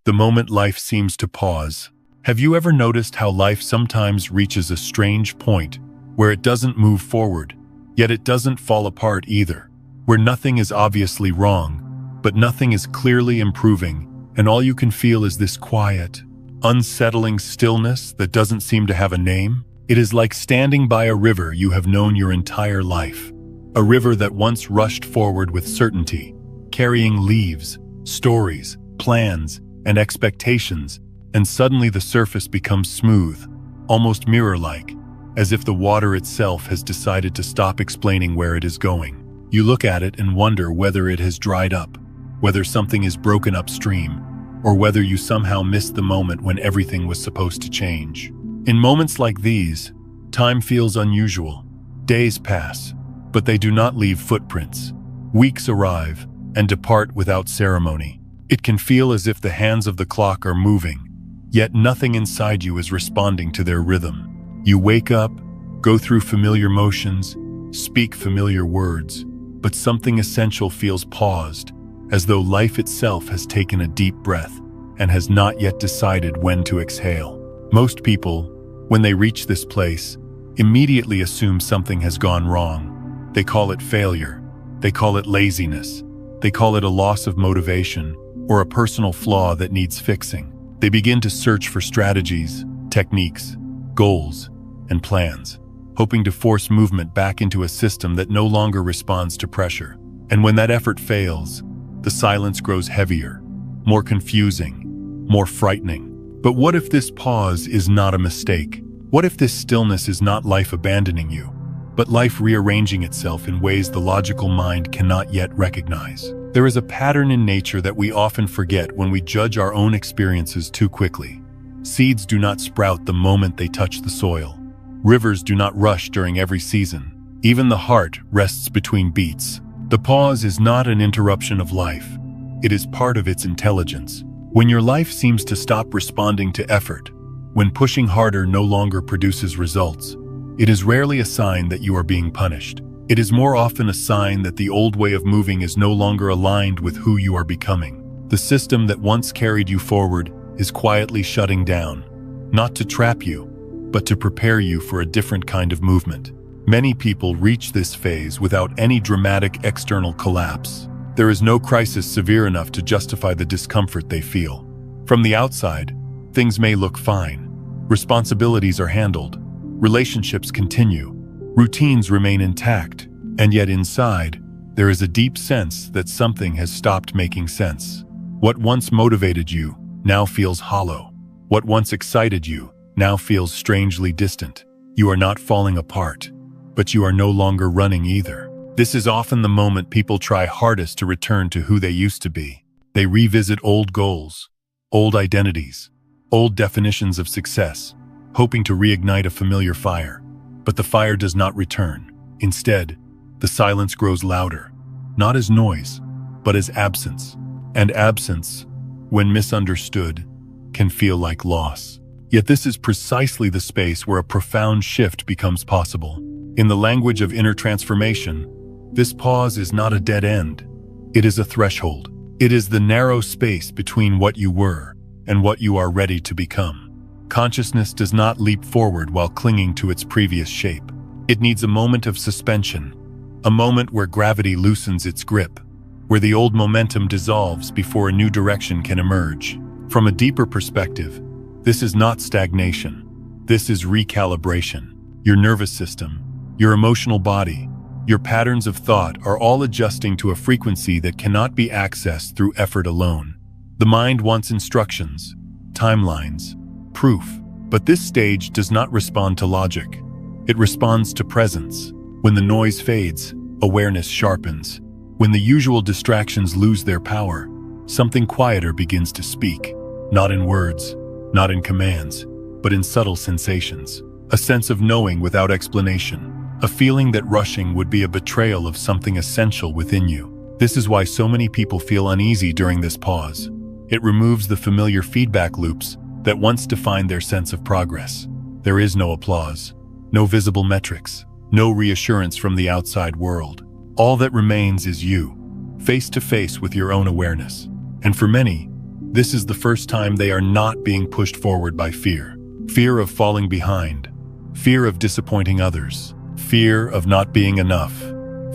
the moment life seems to pause. Have you ever noticed how life sometimes reaches a strange point where it doesn't move forward, yet it doesn't fall apart either? Where nothing is obviously wrong, but nothing is clearly improving, and all you can feel is this quiet, unsettling stillness that doesn't seem to have a name? It is like standing by a river you have known your entire life. A river that once rushed forward with certainty, carrying leaves, stories, plans, and expectations, and suddenly the surface becomes smooth, almost mirror-like, as if the water itself has decided to stop explaining where it is going. You look at it and wonder whether it has dried up, whether something is broken upstream, or whether you somehow missed the moment when everything was supposed to change. In moments like these, time feels unusual. Days pass, but they do not leave footprints. Weeks arrive and depart without ceremony. It can feel as if the hands of the clock are moving, yet nothing inside you is responding to their rhythm. You wake up, go through familiar motions, speak familiar words, but something essential feels paused, as though life itself has taken a deep breath and has not yet decided when to exhale. Most people, when they reach this place, immediately assume something has gone wrong. They call it failure. They call it laziness. They call it a loss of motivation or a personal flaw that needs fixing. They begin to search for strategies, techniques, goals, and plans, hoping to force movement back into a system that no longer responds to pressure. And when that effort fails, the silence grows heavier, more confusing, more frightening. But what if this pause is not a mistake? What if this stillness is not life abandoning you, but life rearranging itself in ways the logical mind cannot yet recognize? There is a pattern in nature that we often forget when we judge our own experiences too quickly. Seeds do not sprout the moment they touch the soil. Rivers do not rush during every season. Even the heart rests between beats. The pause is not an interruption of life. It is part of its intelligence. When your life seems to stop responding to effort, when pushing harder no longer produces results, it is rarely a sign that you are being punished. It is more often a sign that the old way of moving is no longer aligned with who you are becoming. The system that once carried you forward is quietly shutting down, not to trap you, but to prepare you for a different kind of movement. Many people reach this phase without any dramatic external collapse. There is no crisis severe enough to justify the discomfort they feel. From the outside, things may look fine. Responsibilities are handled. Relationships continue. Routines remain intact. And yet inside, there is a deep sense that something has stopped making sense. What once motivated you now feels hollow. What once excited you now feels strangely distant. You are not falling apart, but you are no longer running either. This is often the moment people try hardest to return to who they used to be. They revisit old goals, old identities, old definitions of success, hoping to reignite a familiar fire. But the fire does not return. Instead, the silence grows louder, not as noise, but as absence. And absence, when misunderstood, can feel like loss. Yet this is precisely the space where a profound shift becomes possible. In the language of inner transformation, this pause is not a dead end. It is a threshold. It is the narrow space between what you were and what you are ready to become. Consciousness does not leap forward while clinging to its previous shape. It needs a moment of suspension, a moment where gravity loosens its grip, where the old momentum dissolves before a new direction can emerge. From a deeper perspective, this is not stagnation. This is recalibration. Your nervous system, your emotional body, your patterns of thought are all adjusting to a frequency that cannot be accessed through effort alone. The mind wants instructions, timelines, proof, but this stage does not respond to logic. It responds to presence. When the noise fades, awareness sharpens. When the usual distractions lose their power, something quieter begins to speak, not in words, not in commands, but in subtle sensations. A sense of knowing without explanation. A feeling that rushing would be a betrayal of something essential within you. This is why so many people feel uneasy during this pause. It removes the familiar feedback loops that once defined their sense of progress. There is no applause, no visible metrics, no reassurance from the outside world. All that remains is you, face to face with your own awareness. And for many, This is the first time they are not being pushed forward by fear. Fear of falling behind. Fear of disappointing others. Fear of not being enough.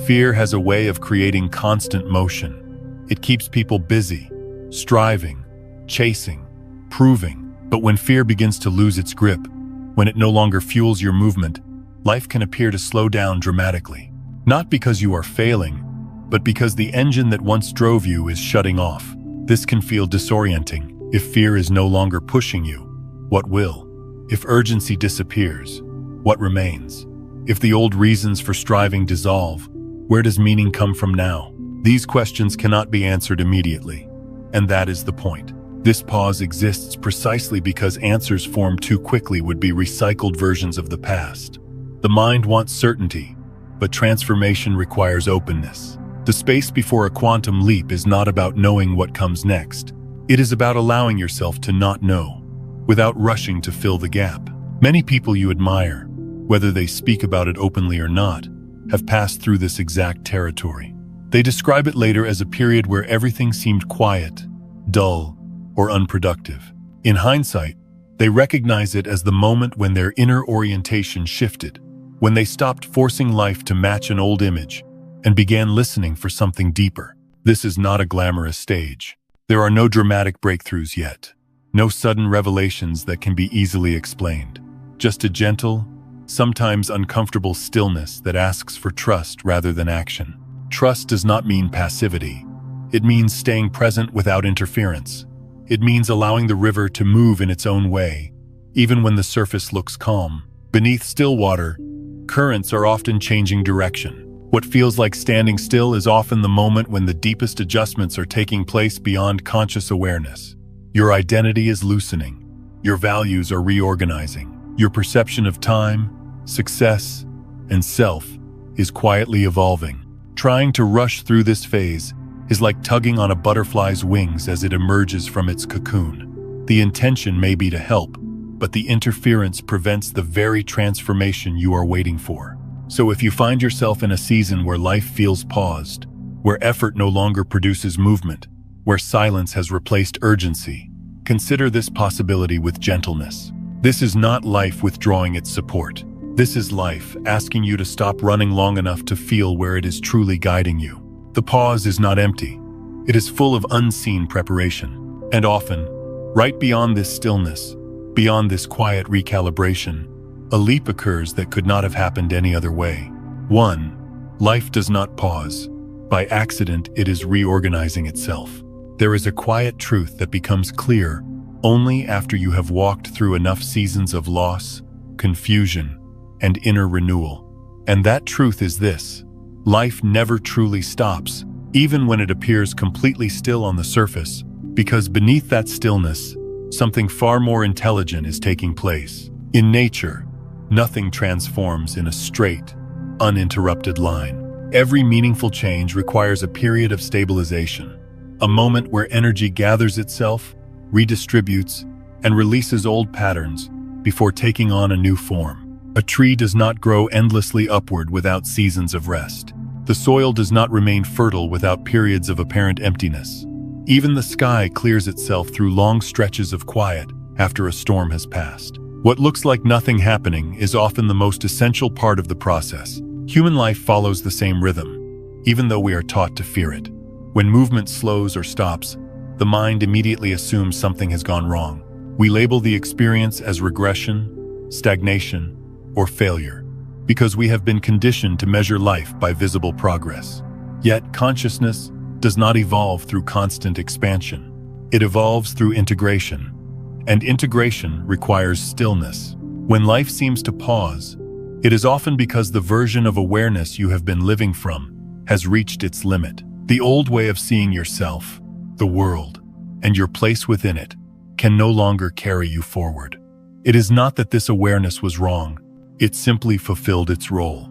Fear has a way of creating constant motion. It keeps people busy, striving, chasing, proving. But when fear begins to lose its grip, when it no longer fuels your movement, life can appear to slow down dramatically. Not because you are failing, but because the engine that once drove you is shutting off. This can feel disorienting. If fear is no longer pushing you, what will? If urgency disappears, what remains? If the old reasons for striving dissolve, where does meaning come from now? These questions cannot be answered immediately, and that is the point. This pause exists precisely because answers formed too quickly would be recycled versions of the past. The mind wants certainty, but transformation requires openness. The space before a quantum leap is not about knowing what comes next. It is about allowing yourself to not know, without rushing to fill the gap. Many people you admire, whether they speak about it openly or not, have passed through this exact territory. They describe it later as a period where everything seemed quiet, dull, or unproductive. In hindsight, they recognize it as the moment when their inner orientation shifted, when they stopped forcing life to match an old image and began listening for something deeper. This is not a glamorous stage. There are no dramatic breakthroughs yet, no sudden revelations that can be easily explained. Just a gentle, sometimes uncomfortable stillness that asks for trust rather than action. Trust does not mean passivity. It means staying present without interference. It means allowing the river to move in its own way, even when the surface looks calm. Beneath still water, currents are often changing direction. What feels like standing still is often the moment when the deepest adjustments are taking place beyond conscious awareness. Your identity is loosening. Your values are reorganizing. Your perception of time, success, and self is quietly evolving. Trying to rush through this phase is like tugging on a butterfly's wings as it emerges from its cocoon. The intention may be to help, but the interference prevents the very transformation you are waiting for. So if you find yourself in a season where life feels paused, where effort no longer produces movement, where silence has replaced urgency, consider this possibility with gentleness. This is not life withdrawing its support. This is life asking you to stop running long enough to feel where it is truly guiding you. The pause is not empty. It is full of unseen preparation. And often, right beyond this stillness, beyond this quiet recalibration, a leap occurs that could not have happened any other way. 1. Life does not pause. By accident, it is reorganizing itself. There is a quiet truth that becomes clear only after you have walked through enough seasons of loss, confusion, and inner renewal. And that truth is this: life never truly stops, even when it appears completely still on the surface, because beneath that stillness, something far more intelligent is taking place. In nature, nothing transforms in a straight, uninterrupted line. Every meaningful change requires a period of stabilization, a moment where energy gathers itself, redistributes, and releases old patterns before taking on a new form. A tree does not grow endlessly upward without seasons of rest. The soil does not remain fertile without periods of apparent emptiness. Even the sky clears itself through long stretches of quiet after a storm has passed. What looks like nothing happening is often the most essential part of the process. Human life follows the same rhythm, even though we are taught to fear it. When movement slows or stops, the mind immediately assumes something has gone wrong. We label the experience as regression, stagnation, or failure, because we have been conditioned to measure life by visible progress. Yet, consciousness does not evolve through constant expansion. It evolves through integration, and integration requires stillness. When life seems to pause, it is often because the version of awareness you have been living from has reached its limit. The old way of seeing yourself, the world, and your place within it can no longer carry you forward. It is not that this awareness was wrong. It simply fulfilled its role.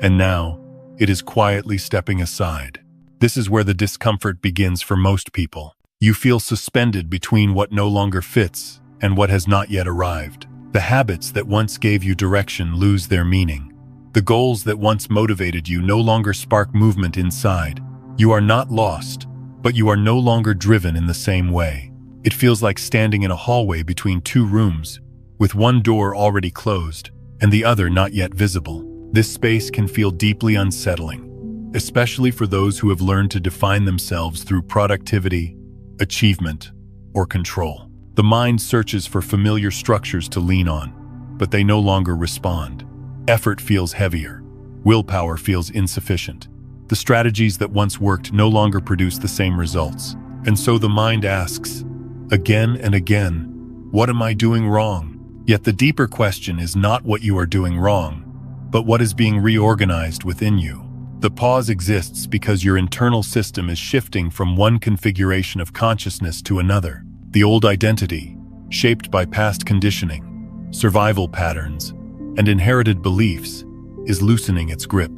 And now, it is quietly stepping aside. This is where the discomfort begins for most people. You feel suspended between what no longer fits and what has not yet arrived. The habits that once gave you direction lose their meaning. The goals that once motivated you no longer spark movement inside. You are not lost, but you are no longer driven in the same way. It feels like standing in a hallway between two rooms, with one door already closed and the other not yet visible. This space can feel deeply unsettling, especially for those who have learned to define themselves through productivity, achievement, or control. The mind searches for familiar structures to lean on, but they no longer respond. Effort feels heavier. Willpower feels insufficient. The strategies that once worked no longer produce the same results. And so the mind asks, again and again, what am I doing wrong? Yet the deeper question is not what you are doing wrong, but what is being reorganized within you. The pause exists because your internal system is shifting from one configuration of consciousness to another. The old identity, shaped by past conditioning, survival patterns, and inherited beliefs, is loosening its grip.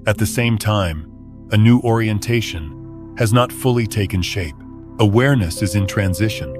At the same time, a new orientation has not fully taken shape. Awareness is in transition,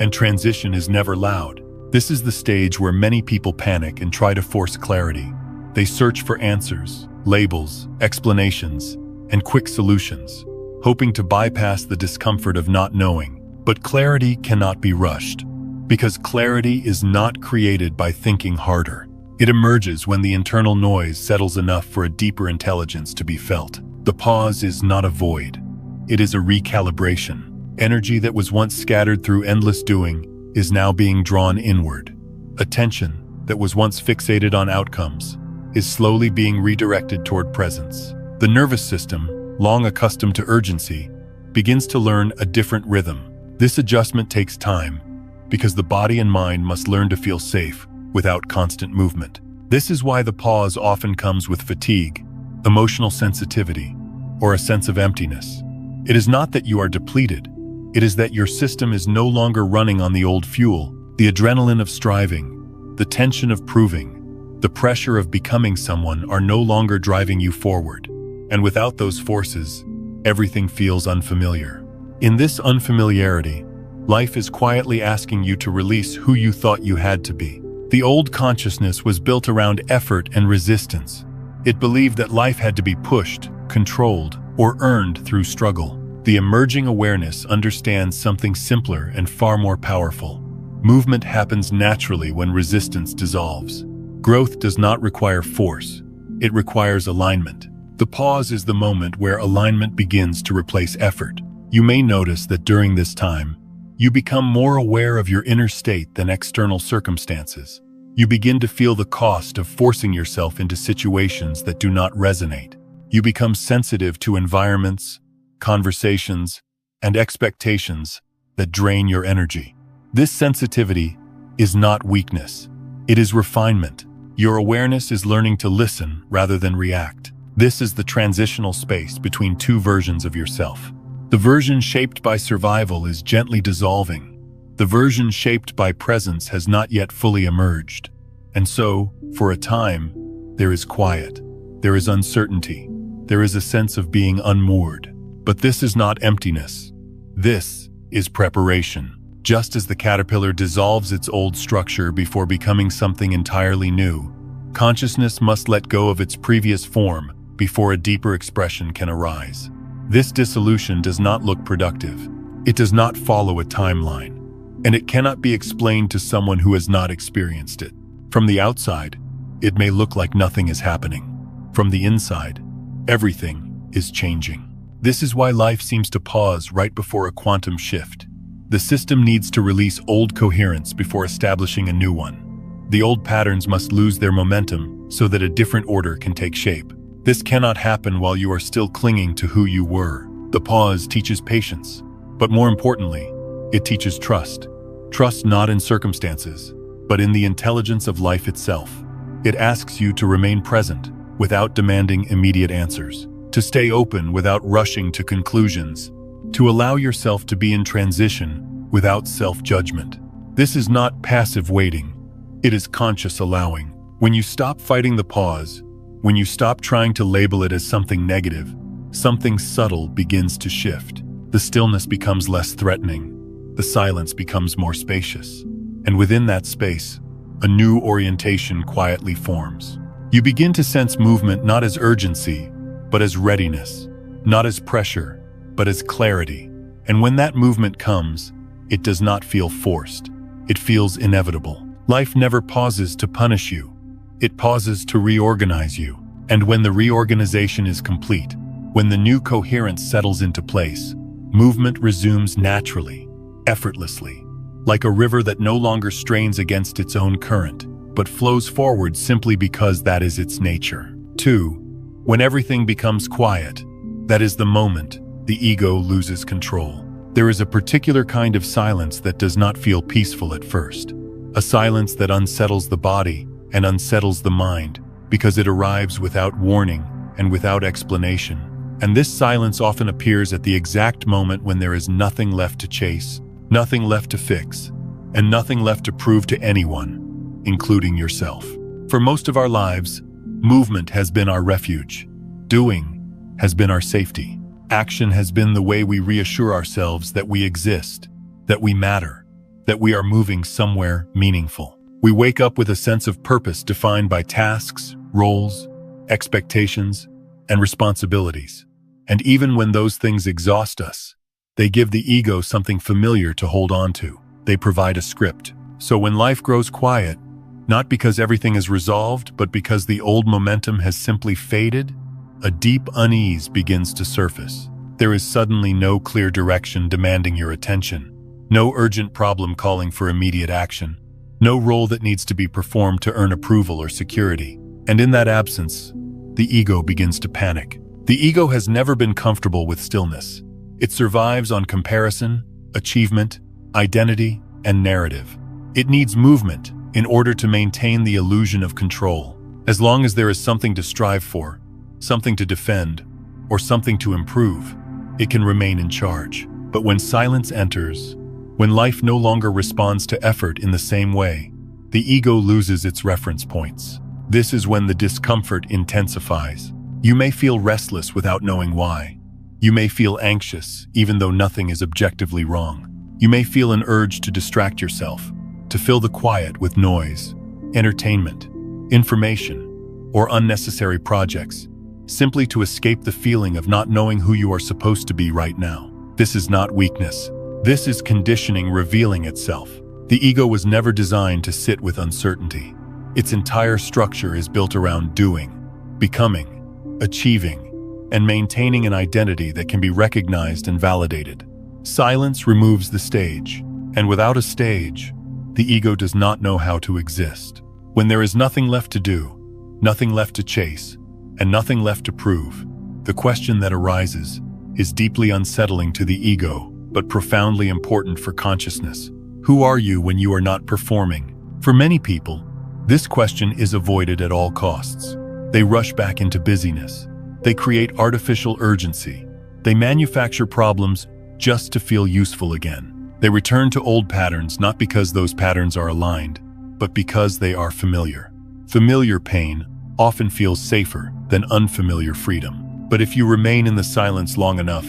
and transition is never loud. This is the stage where many people panic and try to force clarity. They search for answers, labels, explanations, and quick solutions, hoping to bypass the discomfort of not knowing. But clarity cannot be rushed, because clarity is not created by thinking harder. It emerges when the internal noise settles enough for a deeper intelligence to be felt. The pause is not a void. It is a recalibration. Energy that was once scattered through endless doing is now being drawn inward. Attention that was once fixated on outcomes is slowly being redirected toward presence. The nervous system, long accustomed to urgency, begins to learn a different rhythm. This adjustment takes time because the body and mind must learn to feel safe without constant movement. This is why the pause often comes with fatigue, emotional sensitivity, or a sense of emptiness. It is not that you are depleted. It is that your system is no longer running on the old fuel. The adrenaline of striving, the tension of proving, the pressure of becoming someone are no longer driving you forward. And without those forces, everything feels unfamiliar. In this unfamiliarity, life is quietly asking you to release who you thought you had to be. The old consciousness was built around effort and resistance. It believed that life had to be pushed, controlled, or earned through struggle. The emerging awareness understands something simpler and far more powerful. Movement happens naturally when resistance dissolves. Growth does not require force. It requires alignment. The pause is the moment where alignment begins to replace effort. You may notice that during this time, you become more aware of your inner state than external circumstances. You begin to feel the cost of forcing yourself into situations that do not resonate. You become sensitive to environments, conversations, and expectations that drain your energy. This sensitivity is not weakness. It is refinement. Your awareness is learning to listen rather than react. This is the transitional space between two versions of yourself. The version shaped by survival is gently dissolving. The version shaped by presence has not yet fully emerged. And so, for a time, there is quiet. There is uncertainty. There is a sense of being unmoored. But this is not emptiness. This is preparation. Just as the caterpillar dissolves its old structure before becoming something entirely new, consciousness must let go of its previous form before a deeper expression can arise. This dissolution does not look productive. It does not follow a timeline, and it cannot be explained to someone who has not experienced it. From the outside, it may look like nothing is happening. From the inside, everything is changing. This is why life seems to pause right before a quantum shift. The system needs to release old coherence before establishing a new one. The old patterns must lose their momentum so that a different order can take shape. This cannot happen while you are still clinging to who you were. The pause teaches patience, but more importantly, it teaches trust. Trust not in circumstances, but in the intelligence of life itself. It asks you to remain present without demanding immediate answers, to stay open without rushing to conclusions, to allow yourself to be in transition without self-judgment. This is not passive waiting. It is conscious allowing. When you stop fighting the pause, when you stop trying to label it as something negative, something subtle begins to shift. The stillness becomes less threatening. The silence becomes more spacious. And within that space, a new orientation quietly forms. You begin to sense movement not as urgency, but as readiness, not as pressure, but as clarity. And when that movement comes, It does not feel forced. It feels inevitable. Life never pauses to punish you. It pauses to reorganize you. And when the reorganization is complete, when the new coherence settles into place, movement resumes naturally, effortlessly, like a river that no longer strains against its own current, but flows forward simply because that is its nature. 2. When everything becomes quiet, that is the moment the ego loses control. There is a particular kind of silence that does not feel peaceful at first, a silence that unsettles the body and unsettles the mind because it arrives without warning and without explanation. And this silence often appears at the exact moment when there is nothing left to chase, nothing left to fix, and nothing left to prove to anyone, including yourself. For most of our lives, movement has been our refuge. Doing has been our safety. Action has been the way we reassure ourselves that we exist, that we matter, that we are moving somewhere meaningful. We wake up with a sense of purpose defined by tasks, roles, expectations, and responsibilities. And even when those things exhaust us, they give the ego something familiar to hold on to. They provide a script. So when life grows quiet, not because everything is resolved, but because the old momentum has simply faded, a deep unease begins to surface. There is suddenly no clear direction demanding your attention, no urgent problem calling for immediate action, no role that needs to be performed to earn approval or security. And in that absence, the ego begins to panic. The ego has never been comfortable with stillness. It survives on comparison, achievement, identity, and narrative. It needs movement in order to maintain the illusion of control. As long as there is something to strive for, something to defend, or something to improve, it can remain in charge. But when silence enters, when life no longer responds to effort in the same way, the ego loses its reference points. This is when the discomfort intensifies. You may feel restless without knowing why. You may feel anxious, even though nothing is objectively wrong. You may feel an urge to distract yourself, to fill the quiet with noise, entertainment, information, or unnecessary projects, simply to escape the feeling of not knowing who you are supposed to be right now. This is not weakness. This is conditioning revealing itself. The ego was never designed to sit with uncertainty. Its entire structure is built around doing, becoming, achieving, and maintaining an identity that can be recognized and validated. Silence removes the stage, and without a stage, the ego does not know how to exist. When there is nothing left to do, nothing left to chase, and nothing left to prove, the question that arises is deeply unsettling to the ego, but profoundly important for consciousness. Who are you when you are not performing? For many people, this question is avoided at all costs. They rush back into busyness. They create artificial urgency. They manufacture problems just to feel useful again. They return to old patterns not because those patterns are aligned, but because they are familiar. Familiar pain often feels safer than unfamiliar freedom. But if you remain in the silence long enough,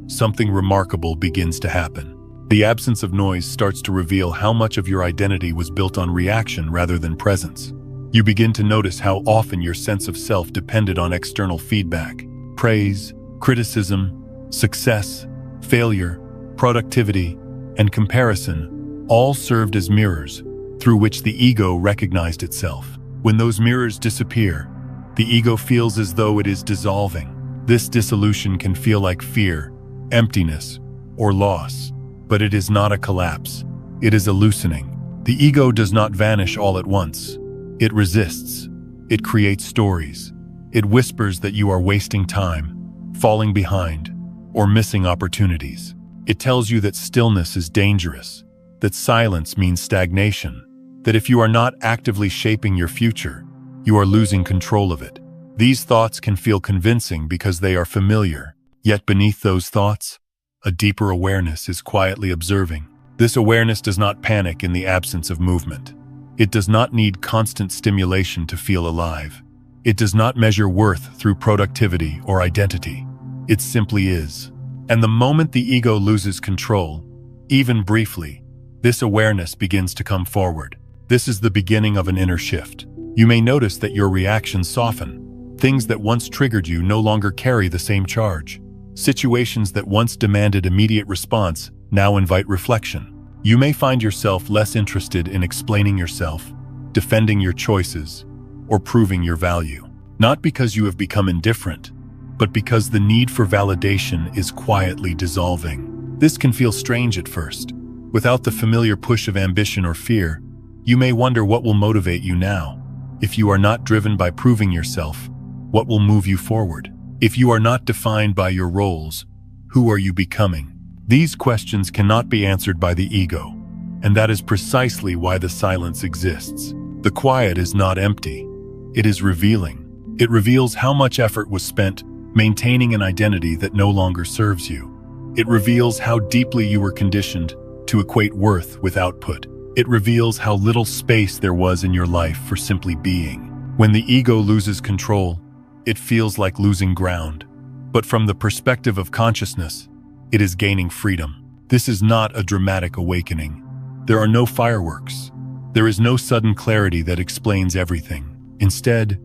something remarkable begins to happen. The absence of noise starts to reveal how much of your identity was built on reaction rather than presence. You begin to notice how often your sense of self depended on external feedback. Praise, criticism, success, failure, productivity, and comparison all served as mirrors through which the ego recognized itself. When those mirrors disappear, the ego feels as though it is dissolving. This dissolution can feel like fear, emptiness, or loss, but it is not a collapse. It is a loosening. The ego does not vanish all at once. It resists. It creates stories. It whispers that you are wasting time, falling behind, or missing opportunities. It tells you that stillness is dangerous, that silence means stagnation, that if you are not actively shaping your future, you are losing control of it. These thoughts can feel convincing because they are familiar, yet beneath those thoughts, a deeper awareness is quietly observing. This awareness does not panic in the absence of movement. It does not need constant stimulation to feel alive. It does not measure worth through productivity or identity. It simply is. And the moment the ego loses control, even briefly, this awareness begins to come forward. This is the beginning of an inner shift. You may notice that your reactions soften. Things that once triggered you no longer carry the same charge. Situations that once demanded immediate response now invite reflection. You may find yourself less interested in explaining yourself, defending your choices, or proving your value. Not because you have become indifferent, but because the need for validation is quietly dissolving. This can feel strange at first. Without the familiar push of ambition or fear, you may wonder what will motivate you now. If you are not driven by proving yourself, what will move you forward? If you are not defined by your roles, who are you becoming? These questions cannot be answered by the ego, and that is precisely why the silence exists. The quiet is not empty. It is revealing. It reveals how much effort was spent maintaining an identity that no longer serves you. It reveals how deeply you were conditioned to equate worth with output. It reveals how little space there was in your life for simply being. When the ego loses control, it feels like losing ground. But from the perspective of consciousness, it is gaining freedom. This is not a dramatic awakening. There are no fireworks. There is no sudden clarity that explains everything. Instead,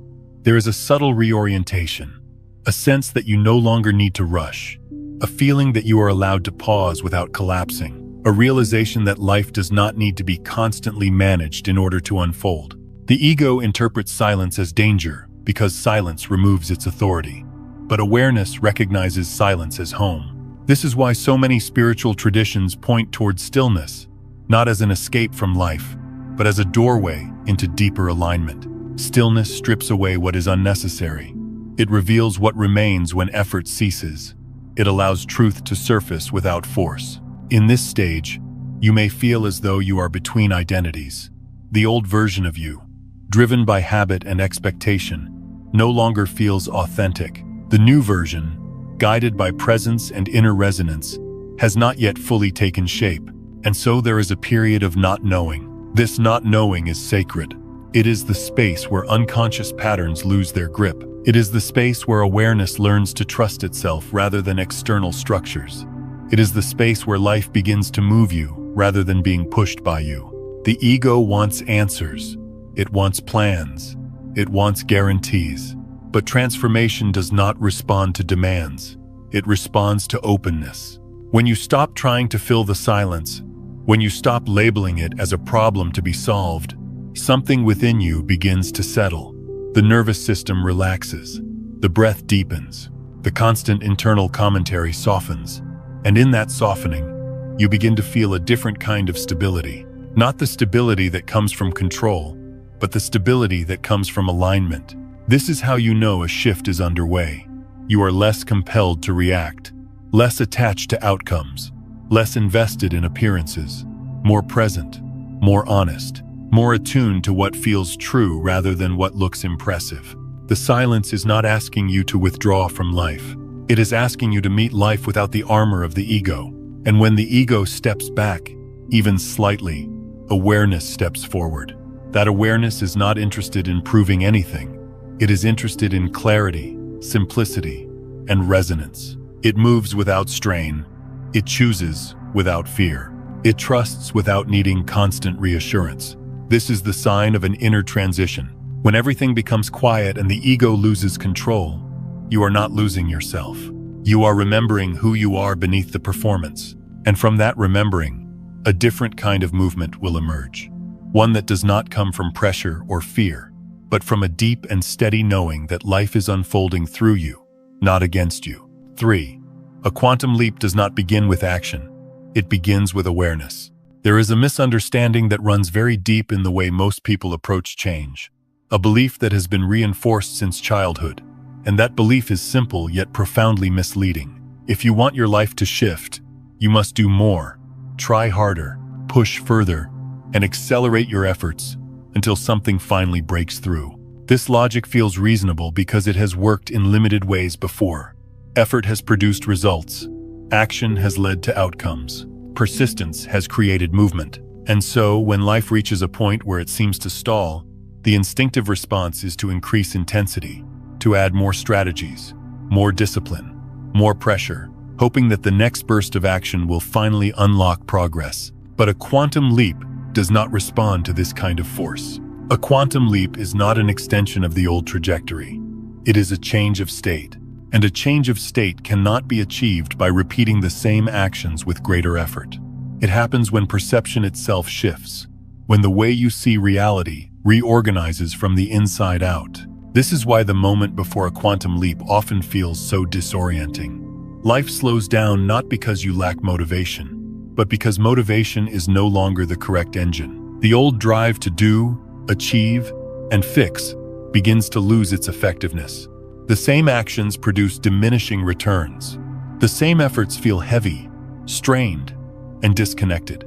there is a subtle reorientation, a sense that you no longer need to rush, a feeling that you are allowed to pause without collapsing, a realization that life does not need to be constantly managed in order to unfold. The ego interprets silence as danger because silence removes its authority, but awareness recognizes silence as home. This is why so many spiritual traditions point towards stillness, not as an escape from life, but as a doorway into deeper alignment. Stillness strips away what is unnecessary. It reveals what remains when effort ceases. It allows truth to surface without force. In this stage, you may feel as though you are between identities. The old version of you, driven by habit and expectation, no longer feels authentic. The new version, guided by presence and inner resonance, has not yet fully taken shape, and so there is a period of not knowing. This not knowing is sacred. It is the space where unconscious patterns lose their grip. It is the space where awareness learns to trust itself rather than external structures. It is the space where life begins to move you rather than being pushed by you. The ego wants answers. It wants plans. It wants guarantees. But transformation does not respond to demands. It responds to openness. When you stop trying to fill the silence, when you stop labeling it as a problem to be solved, something within you begins to settle. The nervous system relaxes. The breath deepens. The constant internal commentary softens. And in that softening, you begin to feel a different kind of stability. Not the stability that comes from control, but the stability that comes from alignment. This is how you know a shift is underway. You are less compelled to react, less attached to outcomes, less invested in appearances, more present, more honest, more attuned to what feels true rather than what looks impressive. The silence is not asking you to withdraw from life. It is asking you to meet life without the armor of the ego. And when the ego steps back, even slightly, awareness steps forward. That awareness is not interested in proving anything. It is interested in clarity, simplicity, and resonance. It moves without strain. It chooses without fear. It trusts without needing constant reassurance. This is the sign of an inner transition. When everything becomes quiet and the ego loses control, you are not losing yourself. You are remembering who you are beneath the performance. And from that remembering, a different kind of movement will emerge. One that does not come from pressure or fear, but from a deep and steady knowing that life is unfolding through you, not against you. 3. A quantum leap does not begin with action. It begins with awareness. There is a misunderstanding that runs very deep in the way most people approach change. A belief that has been reinforced since childhood. And that belief is simple yet profoundly misleading. If you want your life to shift, you must do more, try harder, push further, and accelerate your efforts until something finally breaks through. This logic feels reasonable because it has worked in limited ways before. Effort has produced results. Action has led to outcomes. Persistence has created movement. And so, when life reaches a point where it seems to stall, the instinctive response is to increase intensity, to add more strategies, more discipline, more pressure, hoping that the next burst of action will finally unlock progress. But a quantum leap does not respond to this kind of force. A quantum leap is not an extension of the old trajectory. It is a change of state. And a change of state cannot be achieved by repeating the same actions with greater effort. It happens when perception itself shifts, when the way you see reality reorganizes from the inside out. This is why the moment before a quantum leap often feels so disorienting. Life slows down not because you lack motivation, but because motivation is no longer the correct engine. The old drive to do, achieve, and fix begins to lose its effectiveness. The same actions produce diminishing returns. The same efforts feel heavy, strained, and disconnected.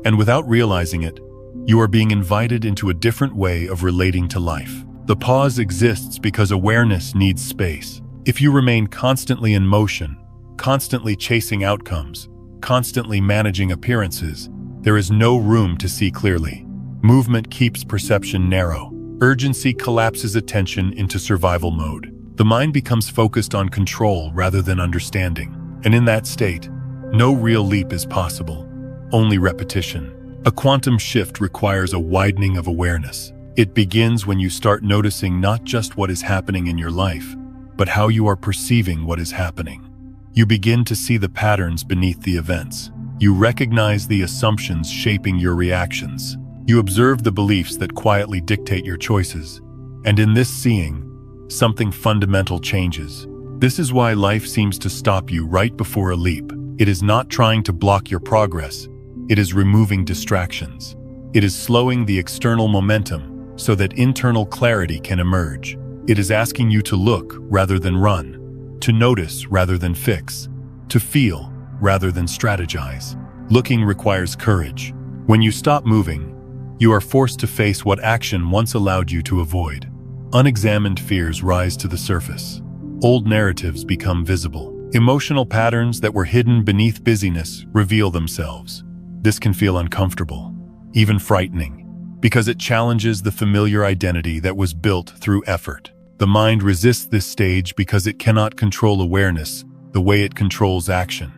And without realizing it, you are being invited into a different way of relating to life. The pause exists because awareness needs space. If you remain constantly in motion, constantly chasing outcomes, constantly managing appearances, there is no room to see clearly. Movement keeps perception narrow. Urgency collapses attention into survival mode. The mind becomes focused on control rather than understanding. And in that state, no real leap is possible, only repetition. A quantum shift requires a widening of awareness. It begins when you start noticing not just what is happening in your life, but how you are perceiving what is happening. You begin to see the patterns beneath the events. You recognize the assumptions shaping your reactions. You observe the beliefs that quietly dictate your choices. And in this seeing, something fundamental changes. This is why life seems to stop you right before a leap. It is not trying to block your progress. It is removing distractions. It is slowing the external momentum so that internal clarity can emerge. It is asking you to look rather than run, to notice rather than fix, to feel rather than strategize. Looking requires courage. When you stop moving, you are forced to face what action once allowed you to avoid. Unexamined fears rise to the surface. Old narratives become visible. Emotional patterns that were hidden beneath busyness reveal themselves. This can feel uncomfortable, even frightening, because it challenges the familiar identity that was built through effort. The mind resists this stage because it cannot control awareness the way it controls action.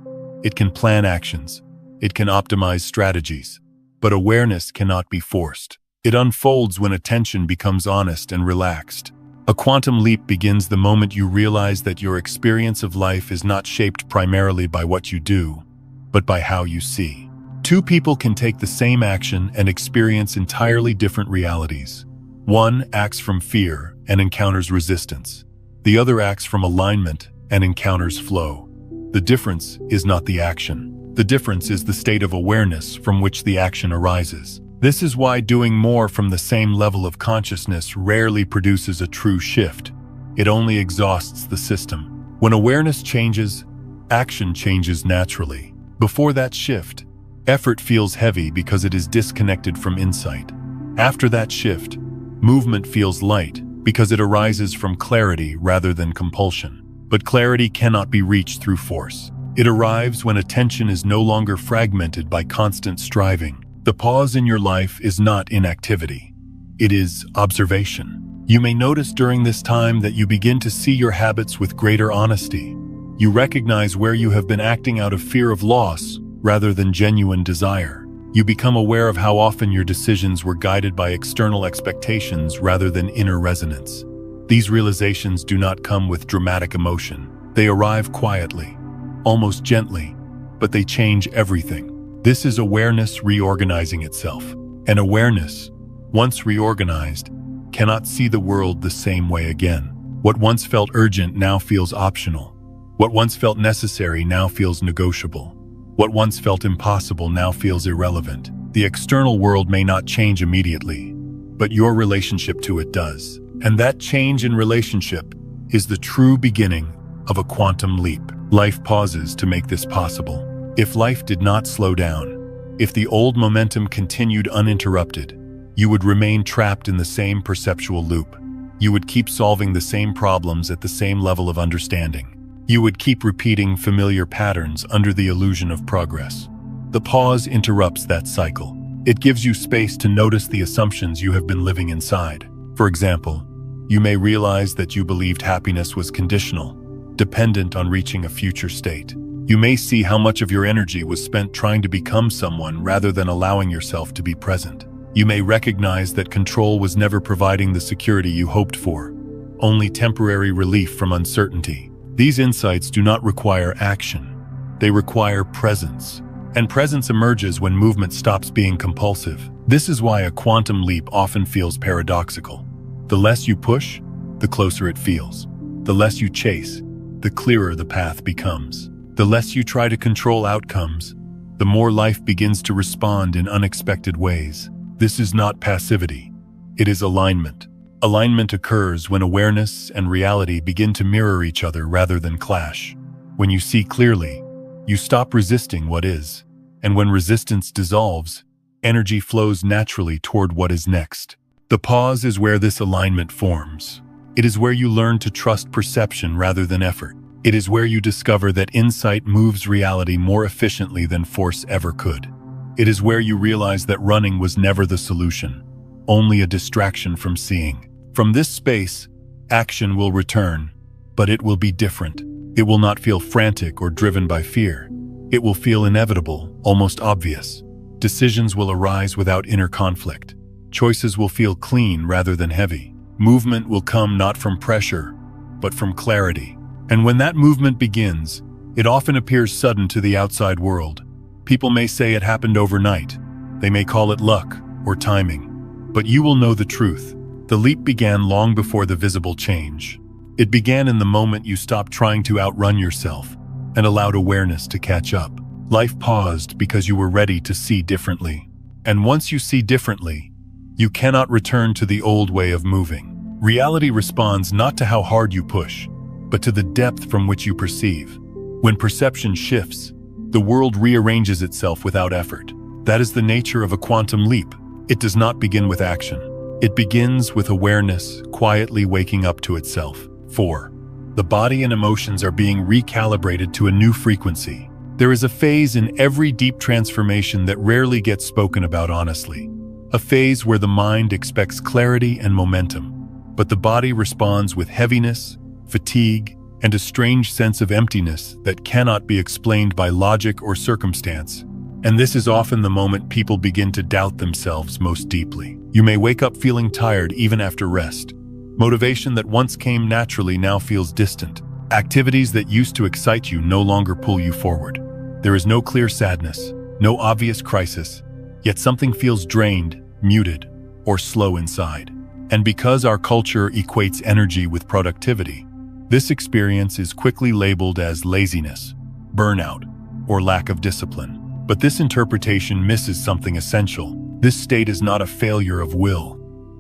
It can plan actions. It can optimize strategies. But awareness cannot be forced. It unfolds when attention becomes honest and relaxed. A quantum leap begins the moment you realize that your experience of life is not shaped primarily by what you do, but by how you see. Two people can take the same action and experience entirely different realities. One acts from fear and encounters resistance. The other acts from alignment and encounters flow. The difference is not the action. The difference is the state of awareness from which the action arises. This is why doing more from the same level of consciousness rarely produces a true shift. It only exhausts the system. When awareness changes, action changes naturally. Before that shift, effort feels heavy because it is disconnected from insight. After that shift, movement feels light because it arises from clarity rather than compulsion. But clarity cannot be reached through force. It arrives when attention is no longer fragmented by constant striving. The pause in your life is not inactivity. It is observation. You may notice during this time that you begin to see your habits with greater honesty. You recognize where you have been acting out of fear of loss rather than genuine desire. You become aware of how often your decisions were guided by external expectations rather than inner resonance. These realizations do not come with dramatic emotion. They arrive quietly, almost gently, but they change everything. This is awareness reorganizing itself. And awareness, once reorganized, cannot see the world the same way again. What once felt urgent now feels optional. What once felt necessary now feels negotiable. What once felt impossible now feels irrelevant. The external world may not change immediately, but your relationship to it does. And that change in relationship is the true beginning of a quantum leap. Life pauses to make this possible. If life did not slow down, if the old momentum continued uninterrupted, you would remain trapped in the same perceptual loop. You would keep solving the same problems at the same level of understanding. You would keep repeating familiar patterns under the illusion of progress. The pause interrupts that cycle. It gives you space to notice the assumptions you have been living inside. For example, you may realize that you believed happiness was conditional, dependent on reaching a future state. You may see how much of your energy was spent trying to become someone rather than allowing yourself to be present. You may recognize that control was never providing the security you hoped for, only temporary relief from uncertainty. These insights do not require action. They require presence. And presence emerges when movement stops being compulsive. This is why a quantum leap often feels paradoxical. The less you push, the closer it feels. The less you chase, the clearer the path becomes. The less you try to control outcomes, the more life begins to respond in unexpected ways. This is not passivity. It is alignment. Alignment occurs when awareness and reality begin to mirror each other rather than clash. When you see clearly, you stop resisting what is. And when resistance dissolves, energy flows naturally toward what is next. The pause is where this alignment forms. It is where you learn to trust perception rather than effort. It is where you discover that insight moves reality more efficiently than force ever could. It is where you realize that running was never the solution, only a distraction from seeing. From this space, action will return, but it will be different. It will not feel frantic or driven by fear. It will feel inevitable, almost obvious. Decisions will arise without inner conflict. Choices will feel clean rather than heavy. Movement will come not from pressure, but from clarity. And when that movement begins, it often appears sudden to the outside world. People may say it happened overnight. They may call it luck or timing. But you will know the truth. The leap began long before the visible change. It began in the moment you stopped trying to outrun yourself and allowed awareness to catch up. Life paused because you were ready to see differently. And once you see differently, you cannot return to the old way of moving. Reality responds not to how hard you push, but to the depth from which you perceive. When perception shifts, the world rearranges itself without effort. That is the nature of a quantum leap. It does not begin with action. It begins with awareness, quietly waking up to itself. 4. The body and emotions are being recalibrated to a new frequency. There is a phase in every deep transformation that rarely gets spoken about honestly. A phase where the mind expects clarity and momentum, but the body responds with heaviness, fatigue, and a strange sense of emptiness that cannot be explained by logic or circumstance. And this is often the moment people begin to doubt themselves most deeply. You may wake up feeling tired even after rest. Motivation that once came naturally now feels distant. Activities that used to excite you no longer pull you forward. There is no clear sadness, no obvious crisis, yet something feels drained, muted, or slow inside. And because our culture equates energy with productivity, this experience is quickly labeled as laziness, burnout, or lack of discipline. But this interpretation misses something essential. This state is not a failure of will.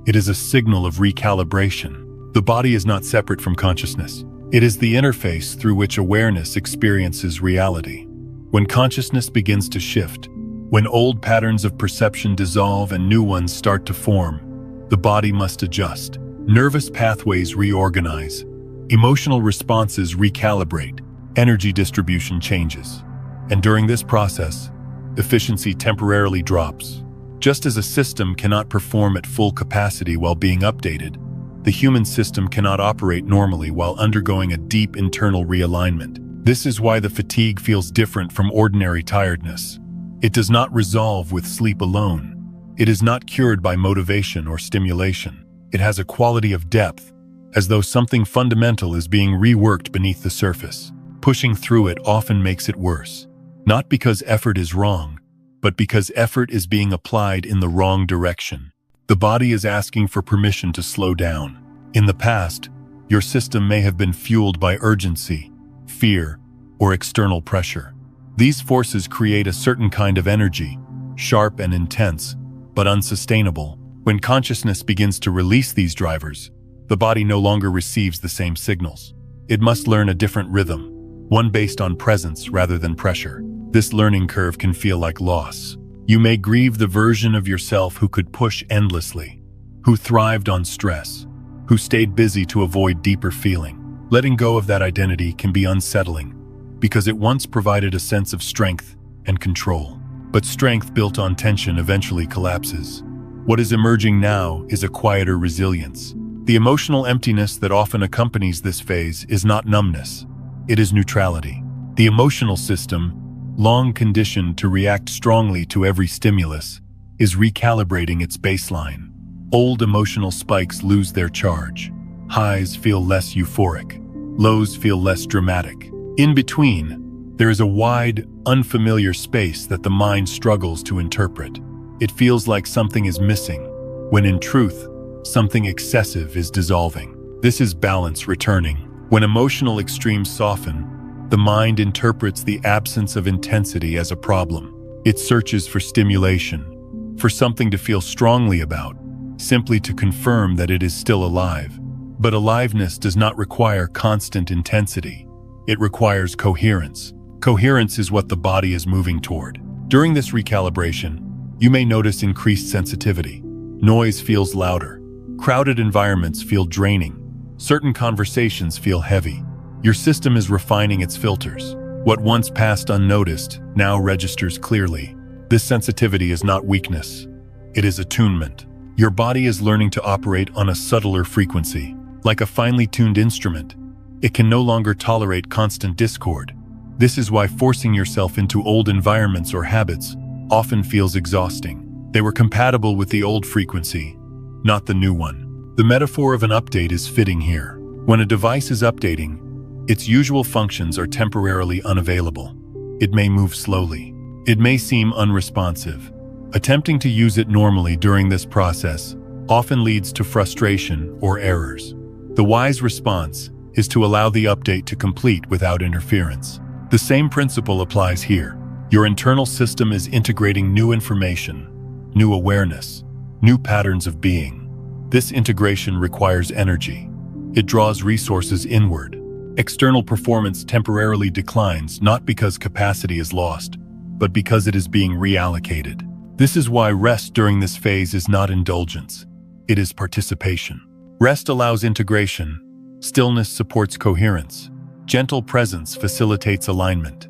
It is a signal of recalibration. The body is not separate from consciousness. It is the interface through which awareness experiences reality. When consciousness begins to shift, when old patterns of perception dissolve and new ones start to form, the body must adjust. Nervous pathways reorganize. Emotional responses recalibrate. Energy distribution changes. And during this process, efficiency temporarily drops. Just as a system cannot perform at full capacity while being updated, the human system cannot operate normally while undergoing a deep internal realignment. This is why the fatigue feels different from ordinary tiredness. It does not resolve with sleep alone. It is not cured by motivation or stimulation. It has a quality of depth, as though something fundamental is being reworked beneath the surface. Pushing through it often makes it worse. Not because effort is wrong, but because effort is being applied in the wrong direction. The body is asking for permission to slow down. In the past, your system may have been fueled by urgency, fear, or external pressure. These forces create a certain kind of energy, sharp and intense, but unsustainable. When consciousness begins to release these drivers, the body no longer receives the same signals. It must learn a different rhythm, one based on presence rather than pressure. This learning curve can feel like loss. You may grieve the version of yourself who could push endlessly, who thrived on stress, who stayed busy to avoid deeper feeling. Letting go of that identity can be unsettling, because it once provided a sense of strength and control. But strength built on tension eventually collapses. What is emerging now is a quieter resilience. The emotional emptiness that often accompanies this phase is not numbness. It is neutrality. The emotional system, long conditioned to react strongly to every stimulus, is recalibrating its baseline. Old emotional spikes lose their charge. Highs feel less euphoric. Lows feel less dramatic. In between, There is a wide, unfamiliar space that the mind struggles to interpret. It feels like something is missing, when in truth, something excessive is dissolving. This is balance returning. When emotional extremes soften, the mind interprets the absence of intensity as a problem. It searches for stimulation, for something to feel strongly about, simply to confirm that it is still alive. But aliveness does not require constant intensity. It requires coherence. Coherence is what the body is moving toward. During this recalibration, you may notice increased sensitivity. Noise feels louder. Crowded environments feel draining. Certain conversations feel heavy. Your system is refining its filters. What once passed unnoticed now registers clearly. This sensitivity is not weakness. It is attunement. Your body is learning to operate on a subtler frequency. Like a finely tuned instrument, it can no longer tolerate constant discord. This is why forcing yourself into old environments or habits often feels exhausting. They were compatible with the old frequency, not the new one. The metaphor of an update is fitting here. When a device is updating, its usual functions are temporarily unavailable. It may move slowly. It may seem unresponsive. Attempting to use it normally during this process often leads to frustration or errors. The wise response is to allow the update to complete without interference. The same principle applies here. Your internal system is integrating new information, new awareness, new patterns of being. This integration requires energy. It draws resources inward. External performance temporarily declines not because capacity is lost, but because it is being reallocated. This is why rest during this phase is not indulgence. It is participation. Rest allows integration. Stillness supports coherence. Gentle presence facilitates alignment.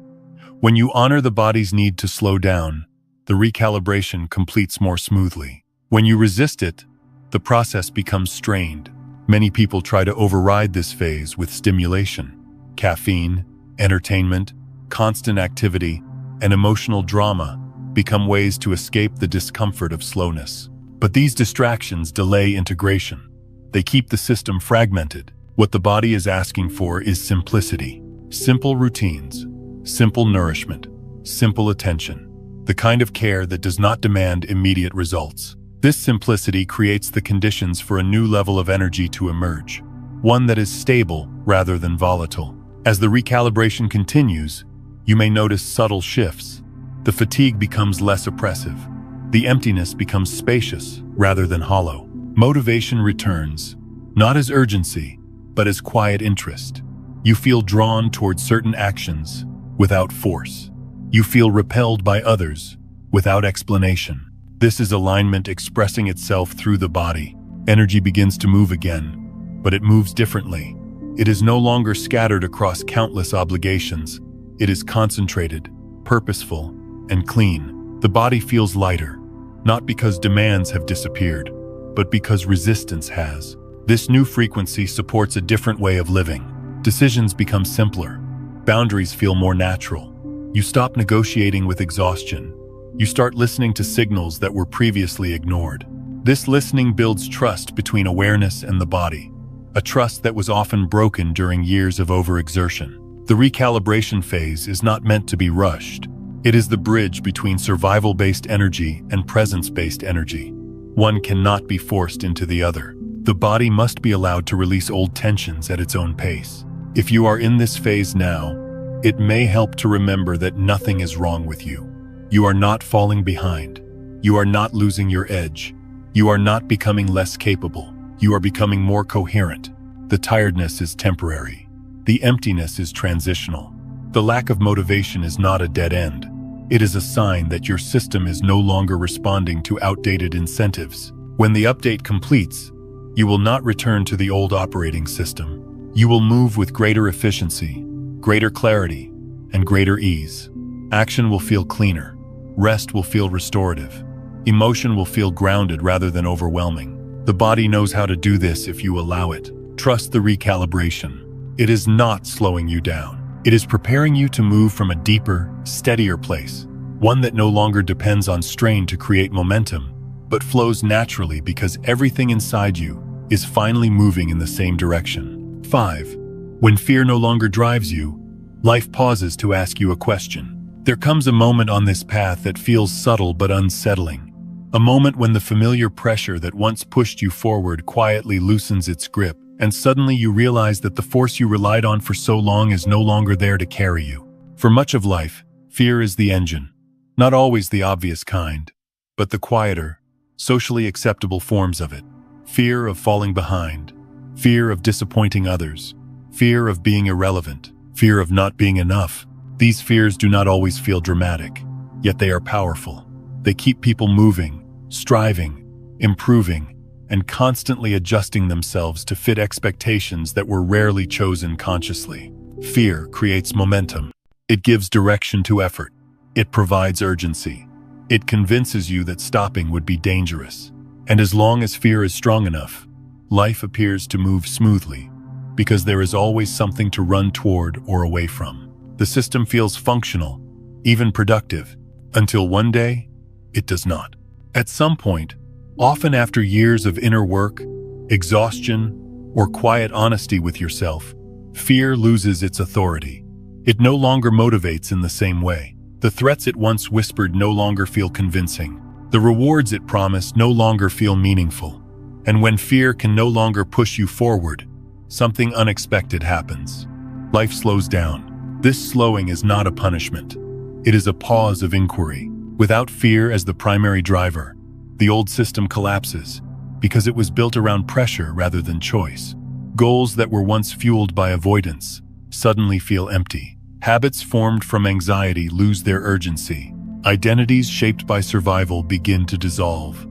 When you honor the body's need to slow down, the recalibration completes more smoothly. When you resist it, the process becomes strained. Many people try to override this phase with stimulation. Caffeine, entertainment, constant activity, and emotional drama become ways to escape the discomfort of slowness. But these distractions delay integration. They keep the system fragmented. What the body is asking for is simplicity. Simple routines, simple nourishment, simple attention. The kind of care that does not demand immediate results. This simplicity creates the conditions for a new level of energy to emerge, one that is stable rather than volatile. As the recalibration continues, you may notice subtle shifts. The fatigue becomes less oppressive. The emptiness becomes spacious rather than hollow. Motivation returns, not as urgency, but as quiet interest. You feel drawn toward certain actions without force. You feel repelled by others without explanation. This is alignment expressing itself through the body. Energy begins to move again, but it moves differently. It is no longer scattered across countless obligations. It is concentrated, purposeful, and clean. The body feels lighter, not because demands have disappeared, but because resistance has. This new frequency supports a different way of living. Decisions become simpler. Boundaries feel more natural. You stop negotiating with exhaustion. You start listening to signals that were previously ignored. This listening builds trust between awareness and the body, a trust that was often broken during years of overexertion. The recalibration phase is not meant to be rushed. It is the bridge between survival-based energy and presence-based energy. One cannot be forced into the other. The body must be allowed to release old tensions at its own pace. If you are in this phase now, it may help to remember that nothing is wrong with you. You are not falling behind. You are not losing your edge. You are not becoming less capable. You are becoming more coherent. The tiredness is temporary. The emptiness is transitional. The lack of motivation is not a dead end. It is a sign that your system is no longer responding to outdated incentives. When the update completes, you will not return to the old operating system. You will move with greater efficiency, greater clarity, and greater ease. Action will feel cleaner. Rest will feel restorative. Emotion will feel grounded rather than overwhelming. The body knows how to do this if you allow it. Trust the recalibration. It is not slowing you down. It is preparing you to move from a deeper, steadier place, one that no longer depends on strain to create momentum, but flows naturally because everything inside you is finally moving in the same direction. 5. When fear no longer drives you, life pauses to ask you a question. There comes a moment on this path that feels subtle but unsettling. A moment when the familiar pressure that once pushed you forward quietly loosens its grip, and suddenly you realize that the force you relied on for so long is no longer there to carry you. For much of life, fear is the engine. Not always the obvious kind, but the quieter, socially acceptable forms of it. Fear of falling behind, fear of disappointing others, fear of being irrelevant, fear of not being enough. These fears do not always feel dramatic, yet they are powerful. They keep people moving, striving, improving, and constantly adjusting themselves to fit expectations that were rarely chosen consciously. Fear creates momentum. It gives direction to effort. It provides urgency. It convinces you that stopping would be dangerous. And as long as fear is strong enough, life appears to move smoothly, because there is always something to run toward or away from. The system feels functional, even productive, until one day, it does not. At some point, often after years of inner work, exhaustion, or quiet honesty with yourself, fear loses its authority. It no longer motivates in the same way. The threats it once whispered no longer feel convincing. The rewards it promised no longer feel meaningful. And when fear can no longer push you forward, something unexpected happens. Life slows down. This slowing is not a punishment. It is a pause of inquiry. Without fear as the primary driver, the old system collapses because it was built around pressure rather than choice. Goals that were once fueled by avoidance suddenly feel empty. Habits formed from anxiety lose their urgency. Identities shaped by survival begin to dissolve.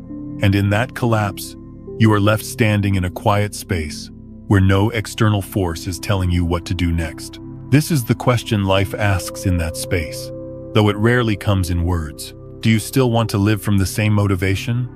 And in that collapse, you are left standing in a quiet space where no external force is telling you what to do next. This is the question life asks in that space, though it rarely comes in words. Do you still want to live from the same motivation?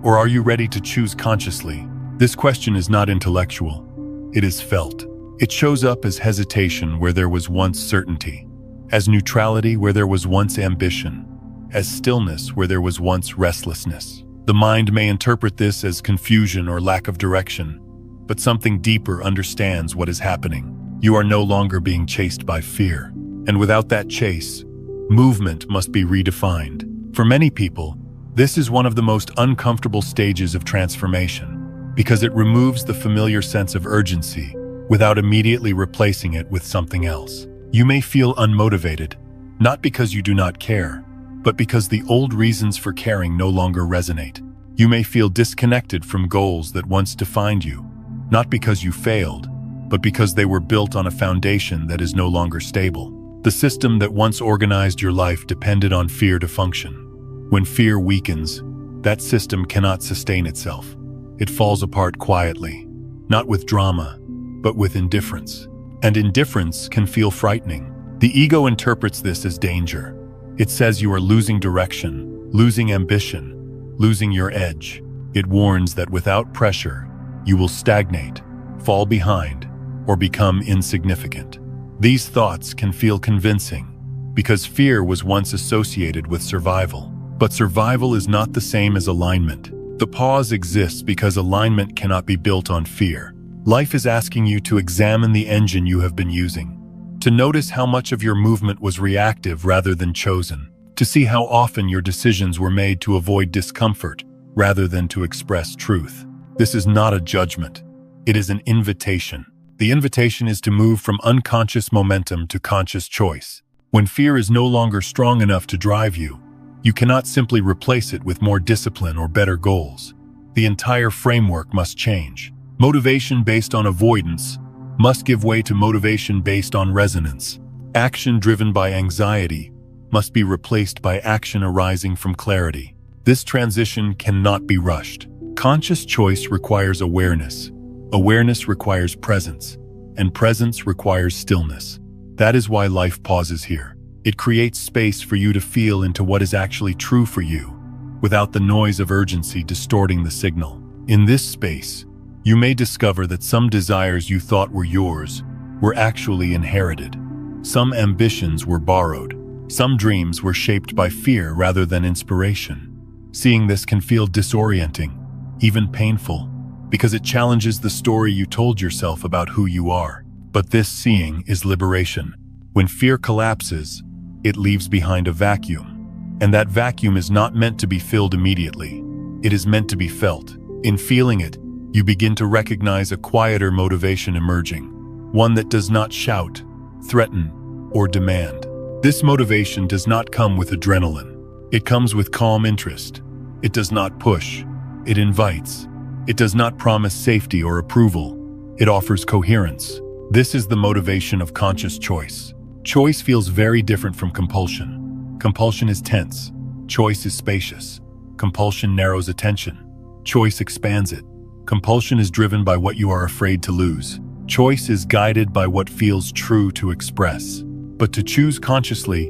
Or are you ready to choose consciously? This question is not intellectual. It is felt. It shows up as hesitation where there was once certainty, as neutrality where there was once ambition, as stillness where there was once restlessness. The mind may interpret this as confusion or lack of direction, but something deeper understands what is happening. You are no longer being chased by fear, and without that chase, movement must be redefined. For many people, this is one of the most uncomfortable stages of transformation, because it removes the familiar sense of urgency without immediately replacing it with something else. You may feel unmotivated, not because you do not care, but because the old reasons for caring no longer resonate. You may feel disconnected from goals that once defined you, not because you failed, but because they were built on a foundation that is no longer stable. The system that once organized your life depended on fear to function. When fear weakens, that system cannot sustain itself. It falls apart quietly, not with drama, but with indifference. And indifference can feel frightening. The ego interprets this as danger. It says you are losing direction, losing ambition, losing your edge. It warns that without pressure, you will stagnate, fall behind, or become insignificant. These thoughts can feel convincing because fear was once associated with survival. But survival is not the same as alignment. The pause exists because alignment cannot be built on fear. Life is asking you to examine the engine you have been using, to notice how much of your movement was reactive rather than chosen, to see how often your decisions were made to avoid discomfort rather than to express truth. This is not a judgment. It is an invitation. The invitation is to move from unconscious momentum to conscious choice. When fear is no longer strong enough to drive you, you cannot simply replace it with more discipline or better goals. The entire framework must change. Motivation based on avoidance must give way to motivation based on resonance. Action driven by anxiety must be replaced by action arising from clarity. This transition cannot be rushed. Conscious choice requires awareness. Awareness requires presence, and presence requires stillness. That is why life pauses here. It creates space for you to feel into what is actually true for you, without the noise of urgency distorting the signal. In this space, you may discover that some desires you thought were yours were actually inherited. Some ambitions were borrowed. Some dreams were shaped by fear rather than inspiration. Seeing this can feel disorienting, even painful, because it challenges the story you told yourself about who you are. But this seeing is liberation. When fear collapses, it leaves behind a vacuum. And that vacuum is not meant to be filled immediately. It is meant to be felt. In feeling it, you begin to recognize a quieter motivation emerging, one that does not shout, threaten, or demand. This motivation does not come with adrenaline. It comes with calm interest. It does not push. It invites. It does not promise safety or approval. It offers coherence. This is the motivation of conscious choice. Choice feels very different from compulsion. Compulsion is tense. Choice is spacious. Compulsion narrows attention. Choice expands it. Compulsion is driven by what you are afraid to lose. Choice is guided by what feels true to express. But to choose consciously,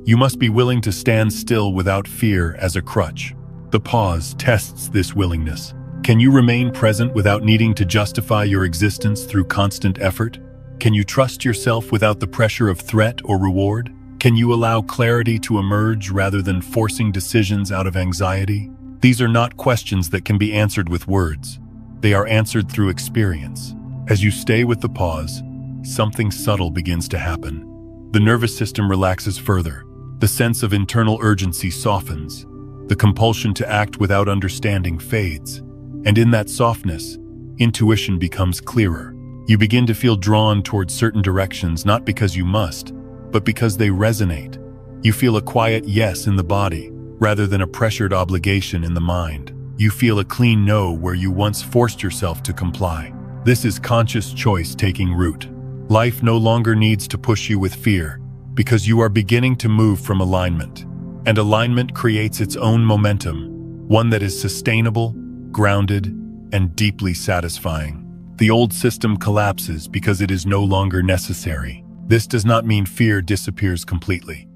you must be willing to stand still without fear as a crutch. The pause tests this willingness. Can you remain present without needing to justify your existence through constant effort? Can you trust yourself without the pressure of threat or reward? Can you allow clarity to emerge rather than forcing decisions out of anxiety? These are not questions that can be answered with words. They are answered through experience. As you stay with the pause, something subtle begins to happen. The nervous system relaxes further. The sense of internal urgency softens. The compulsion to act without understanding fades. And in that softness, intuition becomes clearer. You begin to feel drawn towards certain directions not because you must, but because they resonate. You feel a quiet yes in the body, rather than a pressured obligation in the mind. You feel a clean no where you once forced yourself to comply. This is conscious choice taking root. Life no longer needs to push you with fear, because you are beginning to move from alignment. And alignment creates its own momentum, one that is sustainable, grounded, and deeply satisfying. The old system collapses because it is no longer necessary. This does not mean fear disappears completely.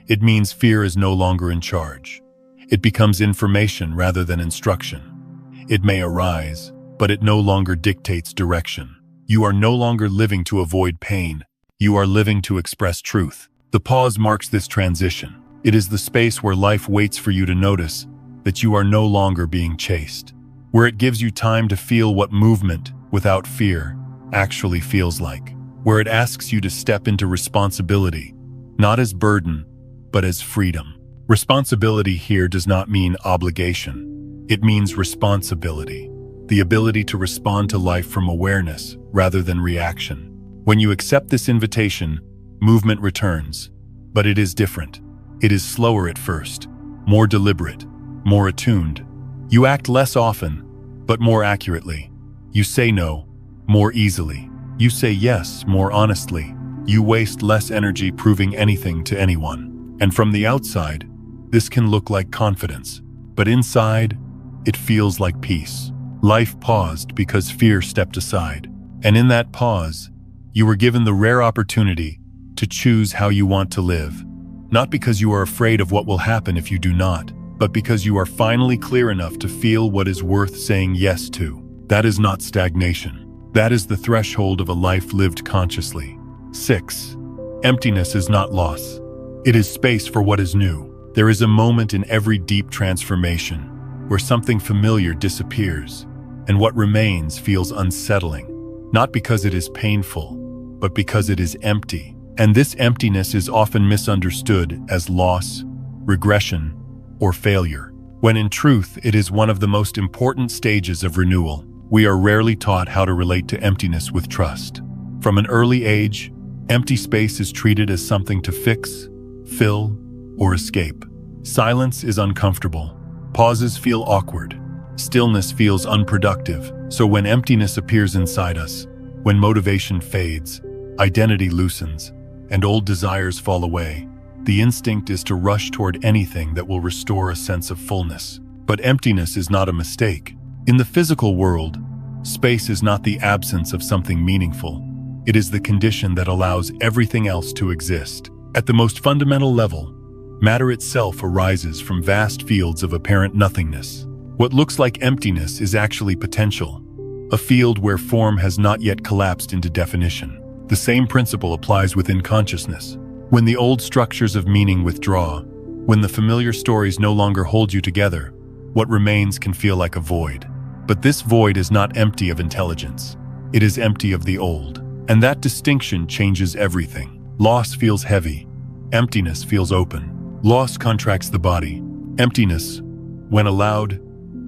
It means fear is no longer in charge. It becomes information rather than instruction. It may arise, but it no longer dictates direction. You are no longer living to avoid pain. You are living to express truth. The pause marks this transition. It is the space where life waits for you to notice that you are no longer being chased, where it gives you time to feel what movement, without fear, actually feels like, where it asks you to step into responsibility, not as burden, but as freedom. Responsibility here does not mean obligation. It means responsibility, the ability to respond to life from awareness rather than reaction. When you accept this invitation, movement returns, but it is different. It is slower at first, more deliberate, more attuned. You act less often, but more accurately. You say no more easily. You say yes more honestly. You waste less energy proving anything to anyone. And from the outside, this can look like confidence, but inside, it feels like peace. Life paused because fear stepped aside. And in that pause, you were given the rare opportunity to choose how you want to live. Not because you are afraid of what will happen if you do not, but because you are finally clear enough to feel what is worth saying yes to. That is not stagnation. That is the threshold of a life lived consciously. 6. Emptiness is not loss. It is space for what is new. There is a moment in every deep transformation where something familiar disappears, and what remains feels unsettling, not because it is painful, but because it is empty. And this emptiness is often misunderstood as loss, regression, or failure, when in truth it is one of the most important stages of renewal. We are rarely taught how to relate to emptiness with trust. From an early age, empty space is treated as something to fix, fill, or escape. Silence is uncomfortable. Pauses feel awkward. Stillness feels unproductive. So when emptiness appears inside us, when motivation fades, identity loosens, and old desires fall away, the instinct is to rush toward anything that will restore a sense of fullness. But emptiness is not a mistake. In the physical world, space is not the absence of something meaningful. It is the condition that allows everything else to exist. At the most fundamental level, matter itself arises from vast fields of apparent nothingness. What looks like emptiness is actually potential, a field where form has not yet collapsed into definition. The same principle applies within consciousness. When the old structures of meaning withdraw, when the familiar stories no longer hold you together, what remains can feel like a void. But this void is not empty of intelligence. It is empty of the old. And that distinction changes everything. Loss feels heavy. Emptiness feels open. Loss contracts the body. Emptiness, when allowed,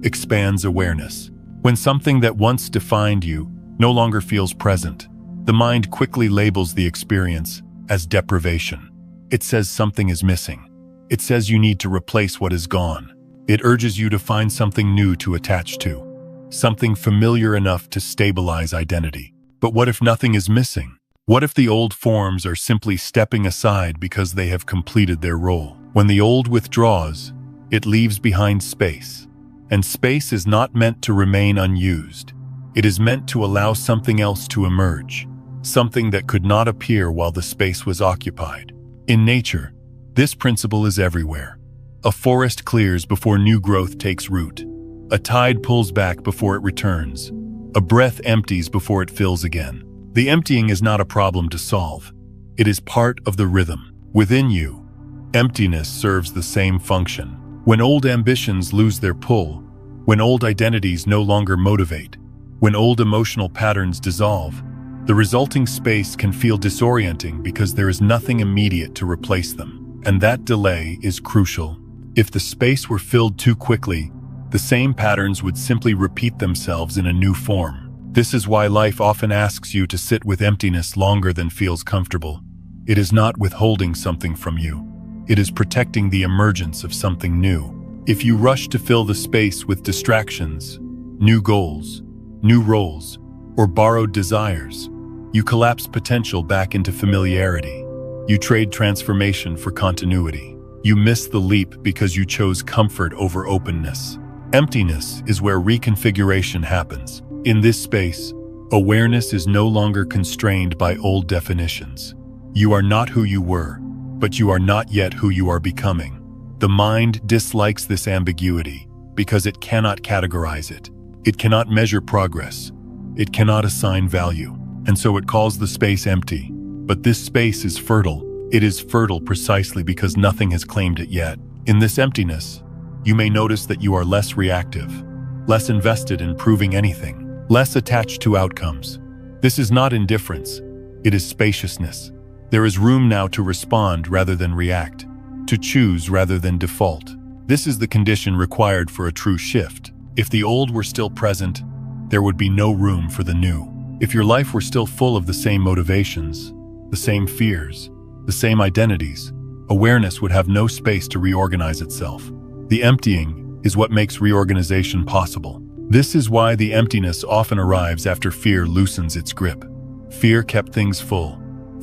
expands awareness. When something that once defined you no longer feels present, the mind quickly labels the experience as deprivation. It says something is missing. It says you need to replace what is gone. It urges you to find something new to attach to, something familiar enough to stabilize identity. But what if nothing is missing? What if the old forms are simply stepping aside because they have completed their role? When the old withdraws, it leaves behind space. And space is not meant to remain unused. It is meant to allow something else to emerge, something that could not appear while the space was occupied. In nature, this principle is everywhere. A forest clears before new growth takes root. A tide pulls back before it returns. A breath empties before it fills again. The emptying is not a problem to solve. It is part of the rhythm. Within you, emptiness serves the same function. When old ambitions lose their pull, when old identities no longer motivate, when old emotional patterns dissolve, the resulting space can feel disorienting because there is nothing immediate to replace them. And that delay is crucial. If the space were filled too quickly, the same patterns would simply repeat themselves in a new form. This is why life often asks you to sit with emptiness longer than feels comfortable. It is not withholding something from you. It is protecting the emergence of something new. If you rush to fill the space with distractions, new goals, new roles, or borrowed desires, you collapse potential back into familiarity. You trade transformation for continuity. You miss the leap because you chose comfort over openness. Emptiness is where reconfiguration happens. In this space, awareness is no longer constrained by old definitions. You are not who you were, but you are not yet who you are becoming. The mind dislikes this ambiguity because it cannot categorize it. It cannot measure progress. It cannot assign value. And so it calls the space empty. But this space is fertile. It is fertile precisely because nothing has claimed it yet. In this emptiness, you may notice that you are less reactive, less invested in proving anything, less attached to outcomes. This is not indifference. It is spaciousness. There is room now to respond rather than react, to choose rather than default. This is the condition required for a true shift. If the old were still present, there would be no room for the new. If your life were still full of the same motivations, the same fears, the same identities, awareness would have no space to reorganize itself. The emptying is what makes reorganization possible. This is why the emptiness often arrives after fear loosens its grip. Fear kept things full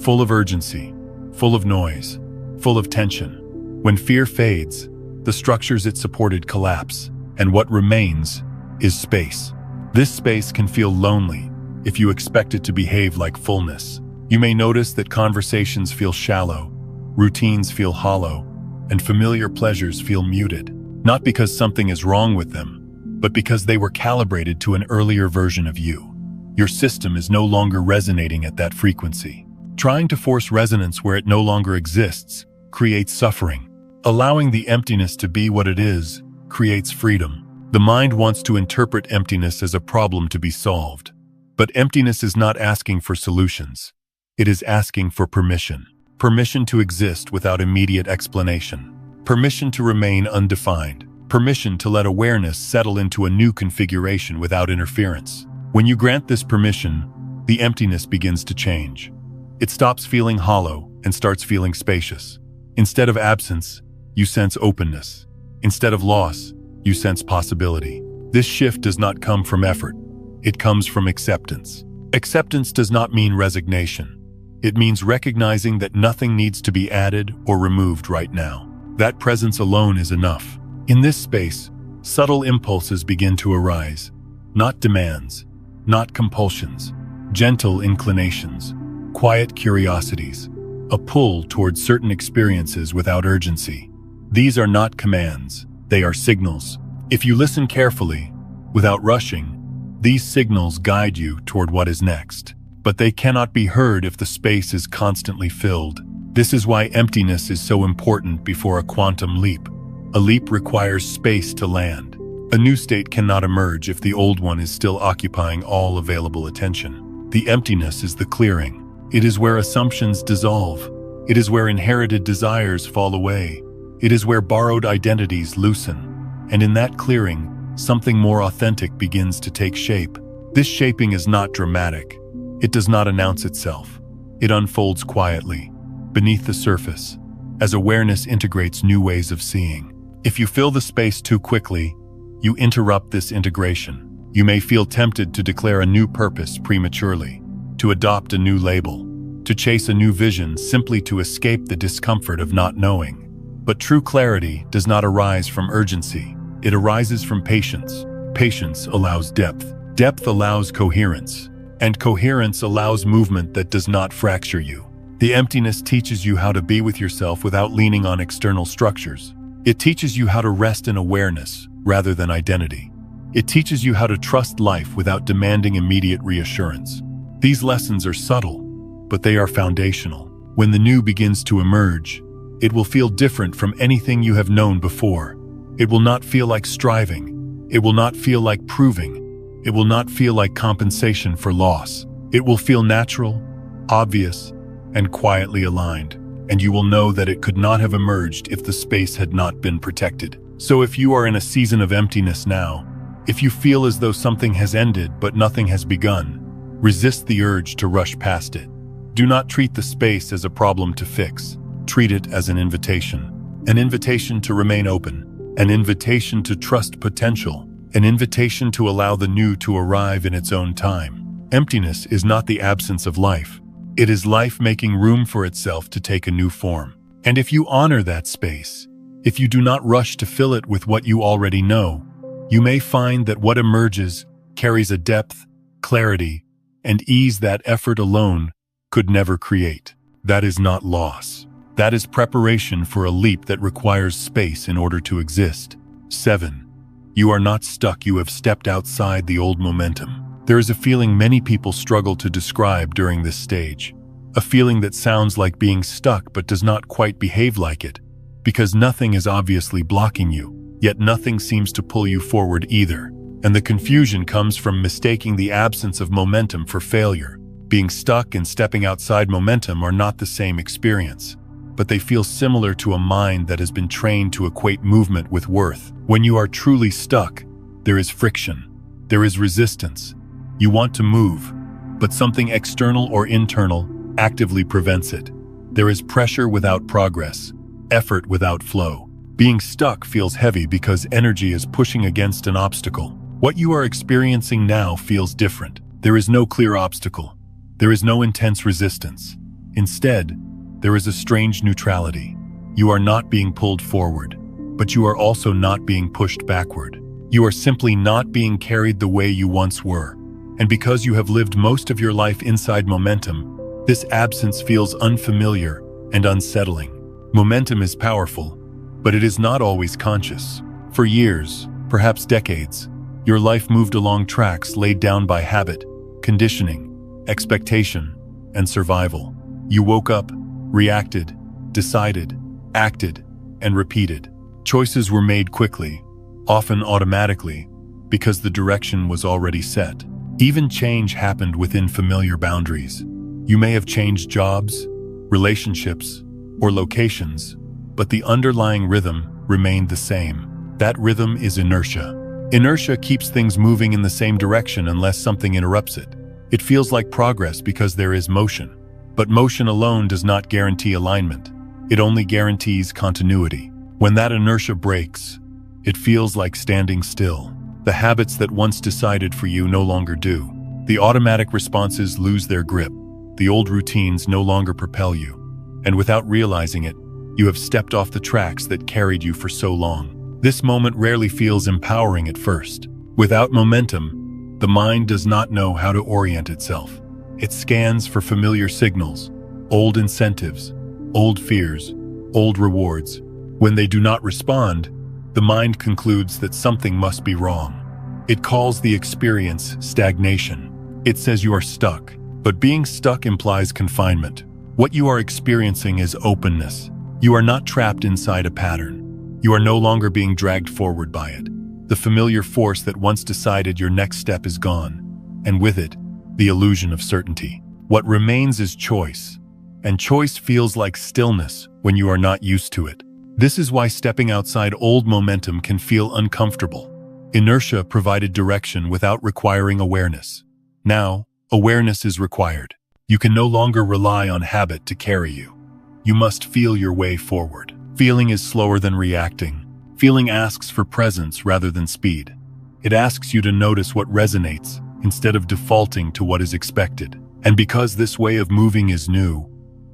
of urgency, full of noise, full of tension. When fear fades, the structures it supported collapse, and what remains is space. This space can feel lonely if you expect it to behave like fullness. You may notice that conversations feel shallow, routines feel hollow, and familiar pleasures feel muted. Not because something is wrong with them, but because they were calibrated to an earlier version of you. Your system is no longer resonating at that frequency. Trying to force resonance where it no longer exists creates suffering. Allowing the emptiness to be what it is creates freedom. The mind wants to interpret emptiness as a problem to be solved. But emptiness is not asking for solutions. It is asking for permission. Permission to exist without immediate explanation. Permission to remain undefined. Permission to let awareness settle into a new configuration without interference. When you grant this permission, the emptiness begins to change. It stops feeling hollow and starts feeling spacious. Instead of absence, you sense openness. Instead of loss, you sense possibility. This shift does not come from effort. It comes from acceptance. Acceptance does not mean resignation. It means recognizing that nothing needs to be added or removed right now. That presence alone is enough. In this space, subtle impulses begin to arise. Not demands, not compulsions, gentle inclinations, quiet curiosities, a pull towards certain experiences without urgency. These are not commands, they are signals. If you listen carefully, without rushing, these signals guide you toward what is next. But they cannot be heard if the space is constantly filled. This is why emptiness is so important before a quantum leap. A leap requires space to land. A new state cannot emerge if the old one is still occupying all available attention. The emptiness is the clearing. It is where assumptions dissolve, It is where inherited desires fall away. It is where borrowed identities loosen. And in that clearing, something more authentic begins to take shape. This shaping is not dramatic. It does not announce itself. It unfolds quietly, beneath the surface, as awareness integrates new ways of seeing. If you fill the space too quickly, you interrupt this integration. You may feel tempted to declare a new purpose prematurely, to adopt a new label, to chase a new vision simply to escape the discomfort of not knowing. But true clarity does not arise from urgency. It arises from patience. Patience allows depth. Depth allows coherence. And coherence allows movement that does not fracture you. The emptiness teaches you how to be with yourself without leaning on external structures. It teaches you how to rest in awareness rather than identity. It teaches you how to trust life without demanding immediate reassurance. These lessons are subtle, but they are foundational. When the new begins to emerge, it will feel different from anything you have known before. It will not feel like striving. It will not feel like proving. It will not feel like compensation for loss. It will feel natural, obvious, and quietly aligned. And you will know that it could not have emerged if the space had not been protected. So if you are in a season of emptiness now, if you feel as though something has ended but nothing has begun, resist the urge to rush past it. Do not treat the space as a problem to fix. Treat it as an invitation to remain open, an invitation to trust potential, an invitation to allow the new to arrive in its own time. Emptiness is not the absence of life. It is life making room for itself to take a new form. And if you honor that space, if you do not rush to fill it with what you already know, you may find that what emerges carries a depth, clarity, and ease that effort alone could never create. That is not loss. That is preparation for a leap that requires space in order to exist. 7. You are not stuck. You have stepped outside the old momentum. There is a feeling many people struggle to describe during this stage. A feeling that sounds like being stuck but does not quite behave like it. Because nothing is obviously blocking you, yet nothing seems to pull you forward either. And the confusion comes from mistaking the absence of momentum for failure. Being stuck and stepping outside momentum are not the same experience, but they feel similar to a mind that has been trained to equate movement with worth. When you are truly stuck, there is friction. There is resistance. You want to move, but something external or internal actively prevents it. There is pressure without progress, effort without flow. Being stuck feels heavy because energy is pushing against an obstacle. What you are experiencing now feels different. There is no clear obstacle. There is no intense resistance. Instead, there is a strange neutrality. You are not being pulled forward, but you are also not being pushed backward. You are simply not being carried the way you once were. And because you have lived most of your life inside momentum, this absence feels unfamiliar and unsettling. Momentum is powerful, but it is not always conscious. For years, perhaps decades, your life moved along tracks laid down by habit, conditioning, expectation, and survival. You woke up, reacted, decided, acted, and repeated. Choices were made quickly, often automatically, because the direction was already set. Even change happened within familiar boundaries. You may have changed jobs, relationships, or locations, but the underlying rhythm remained the same. That rhythm is inertia. Inertia keeps things moving in the same direction unless something interrupts it. It feels like progress because there is motion. But motion alone does not guarantee alignment. It only guarantees continuity. When that inertia breaks, it feels like standing still. The habits that once decided for you no longer do. The automatic responses lose their grip. The old routines no longer propel you. And without realizing it, you have stepped off the tracks that carried you for so long. This moment rarely feels empowering at first. Without momentum, the mind does not know how to orient itself. It scans for familiar signals, old incentives, old fears, old rewards. When they do not respond, the mind concludes that something must be wrong. It calls the experience stagnation. It says you are stuck, but being stuck implies confinement. What you are experiencing is openness. You are not trapped inside a pattern. You are no longer being dragged forward by it. The familiar force that once decided your next step is gone, and with it, the illusion of certainty. What remains is choice. and choice feels like stillness when you are not used to it. This is why stepping outside old momentum can feel uncomfortable. Inertia provided direction without requiring awareness. Now, awareness is required. You can no longer rely on habit to carry you. You must feel your way forward. Feeling is slower than reacting. Feeling asks for presence rather than speed. It asks you to notice what resonates instead of defaulting to what is expected. And because this way of moving is new,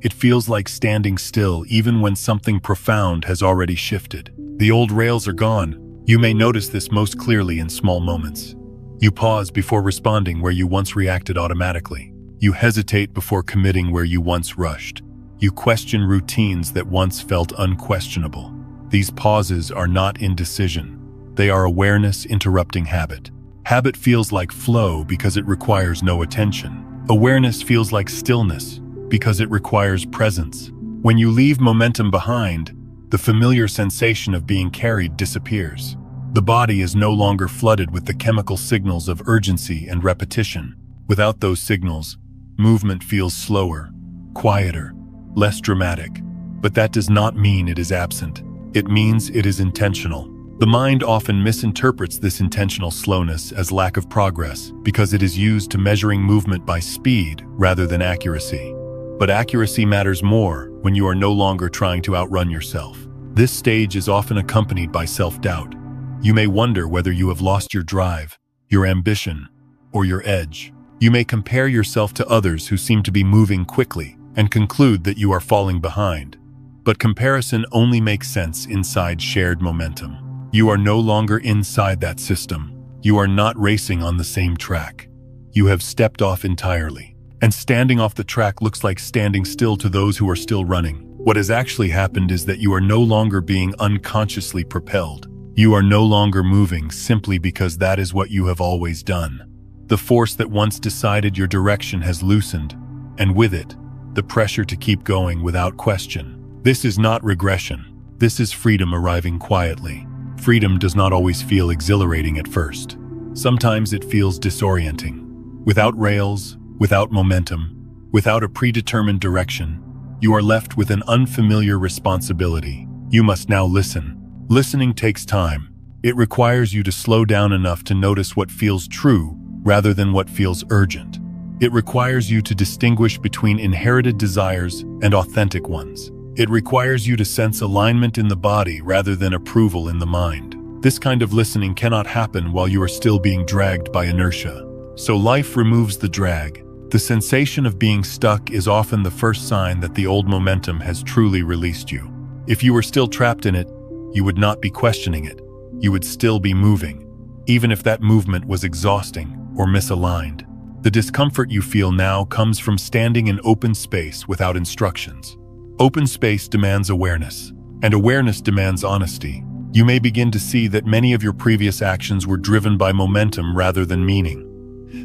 it feels like standing still even when something profound has already shifted. The old rails are gone. You may notice this most clearly in small moments. You pause before responding where you once reacted automatically. You hesitate before committing where you once rushed. You question routines that once felt unquestionable. These pauses are not indecision. They are awareness interrupting habit. Habit feels like flow because it requires no attention. Awareness feels like stillness because it requires presence. When you leave momentum behind, the familiar sensation of being carried disappears. The body is no longer flooded with the chemical signals of urgency and repetition. Without those signals, movement feels slower, quieter, less dramatic. But that does not mean it is absent. It means it is intentional. The mind often misinterprets this intentional slowness as lack of progress because it is used to measuring movement by speed rather than accuracy. But accuracy matters more when you are no longer trying to outrun yourself. This stage is often accompanied by self-doubt. You may wonder whether you have lost your drive, your ambition, or your edge. You may compare yourself to others who seem to be moving quickly and conclude that you are falling behind. But comparison only makes sense inside shared momentum. You are no longer inside that system. You are not racing on the same track. You have stepped off entirely. And standing off the track looks like standing still to those who are still running. What has actually happened is that you are no longer being unconsciously propelled. You are no longer moving simply because that is what you have always done. The force that once decided your direction has loosened, and with it, the pressure to keep going without question. This is not regression. This is freedom arriving quietly. Freedom does not always feel exhilarating at first. Sometimes it feels disorienting. Without rails, without momentum, without a predetermined direction, you are left with an unfamiliar responsibility. You must now listen. Listening takes time. It requires you to slow down enough to notice what feels true rather than what feels urgent. It requires you to distinguish between inherited desires and authentic ones. It requires you to sense alignment in the body rather than approval in the mind. This kind of listening cannot happen while you are still being dragged by inertia. So life removes the drag. The sensation of being stuck is often the first sign that the old momentum has truly released you. If you were still trapped in it, you would not be questioning it. You would still be moving, even if that movement was exhausting or misaligned. The discomfort you feel now comes from standing in open space without instructions. Open space demands awareness, and awareness demands honesty. You may begin to see that many of your previous actions were driven by momentum rather than meaning.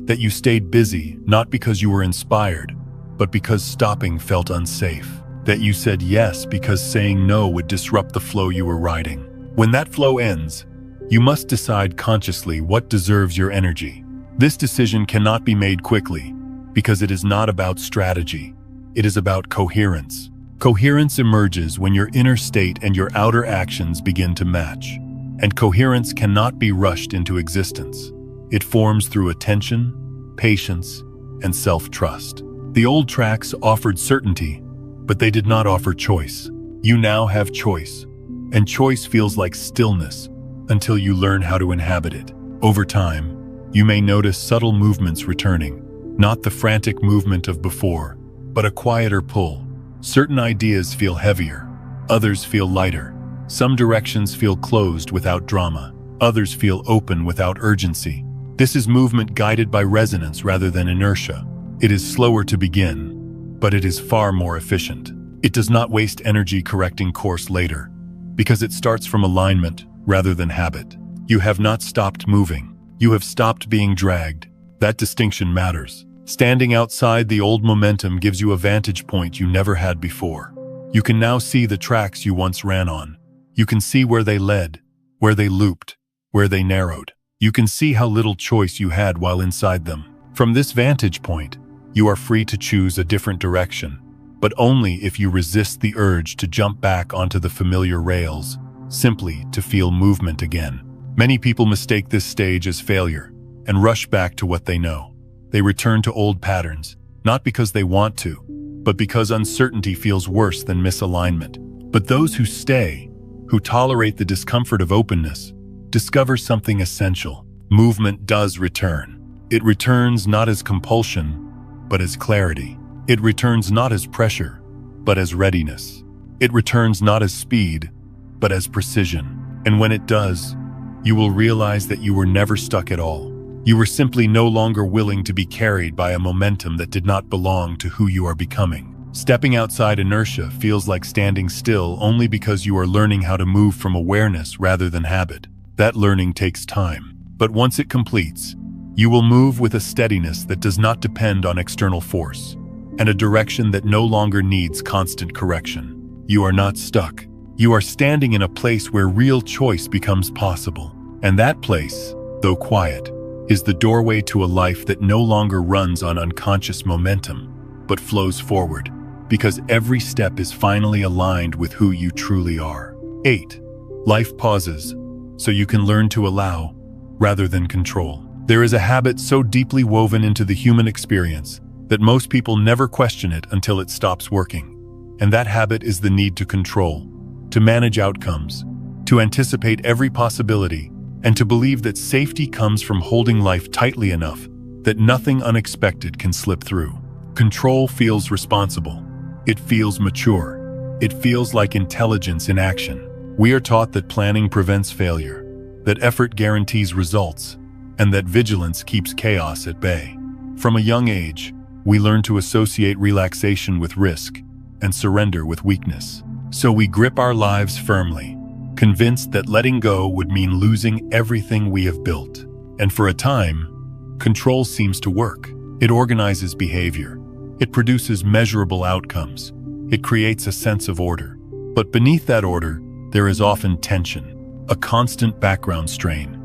That you stayed busy not because you were inspired, but because stopping felt unsafe. That you said yes because saying no would disrupt the flow you were riding. When that flow ends, you must decide consciously what deserves your energy. This decision cannot be made quickly because it is not about strategy. It is about coherence. Coherence emerges when your inner state and your outer actions begin to match. And coherence cannot be rushed into existence. It forms through attention, patience, and self-trust. The old tracks offered certainty, but they did not offer choice. You now have choice, and choice feels like stillness until you learn how to inhabit it. Over time, you may notice subtle movements returning, not the frantic movement of before, but a quieter pull. Certain ideas feel heavier, others feel lighter. Some directions feel closed without drama, others feel open without urgency. This is movement guided by resonance rather than inertia. It is slower to begin, but it is far more efficient. It does not waste energy correcting course later, because it starts from alignment rather than habit. You have not stopped moving. You have stopped being dragged. That distinction matters. Standing outside the old momentum gives you a vantage point you never had before. You can now see the tracks you once ran on. You can see where they led, where they looped, where they narrowed. You can see how little choice you had while inside them. From this vantage point, you are free to choose a different direction, but only if you resist the urge to jump back onto the familiar rails, simply to feel movement again. Many people mistake this stage as failure and rush back to what they know. They return to old patterns, not because they want to, but because uncertainty feels worse than misalignment. But those who stay, who tolerate the discomfort of openness, discover something essential. Movement does return. It returns not as compulsion, but as clarity. It returns not as pressure, but as readiness. It returns not as speed, but as precision. And when it does, you will realize that you were never stuck at all. You were simply no longer willing to be carried by a momentum that did not belong to who you are becoming. Stepping outside inertia feels like standing still only because you are learning how to move from awareness rather than habit. That learning takes time, but once it completes, you will move with a steadiness that does not depend on external force, and a direction that no longer needs constant correction. You are not stuck. You are standing in a place where real choice becomes possible. And that place, though quiet, is the doorway to a life that no longer runs on unconscious momentum, but flows forward, because every step is finally aligned with who you truly are. 8. Life pauses, so you can learn to allow, rather than control. There is a habit so deeply woven into the human experience that most people never question it until it stops working. And that habit is the need to control, to manage outcomes, to anticipate every possibility, and to believe that safety comes from holding life tightly enough that nothing unexpected can slip through. Control feels responsible. It feels mature. It feels like intelligence in action. We are taught that planning prevents failure, that effort guarantees results, and that vigilance keeps chaos at bay. From a young age, we learn to associate relaxation with risk and surrender with weakness. So we grip our lives firmly, convinced that letting go would mean losing everything we have built. And for a time, control seems to work. It organizes behavior. It produces measurable outcomes. It creates a sense of order. But beneath that order, there is often tension, a constant background strain,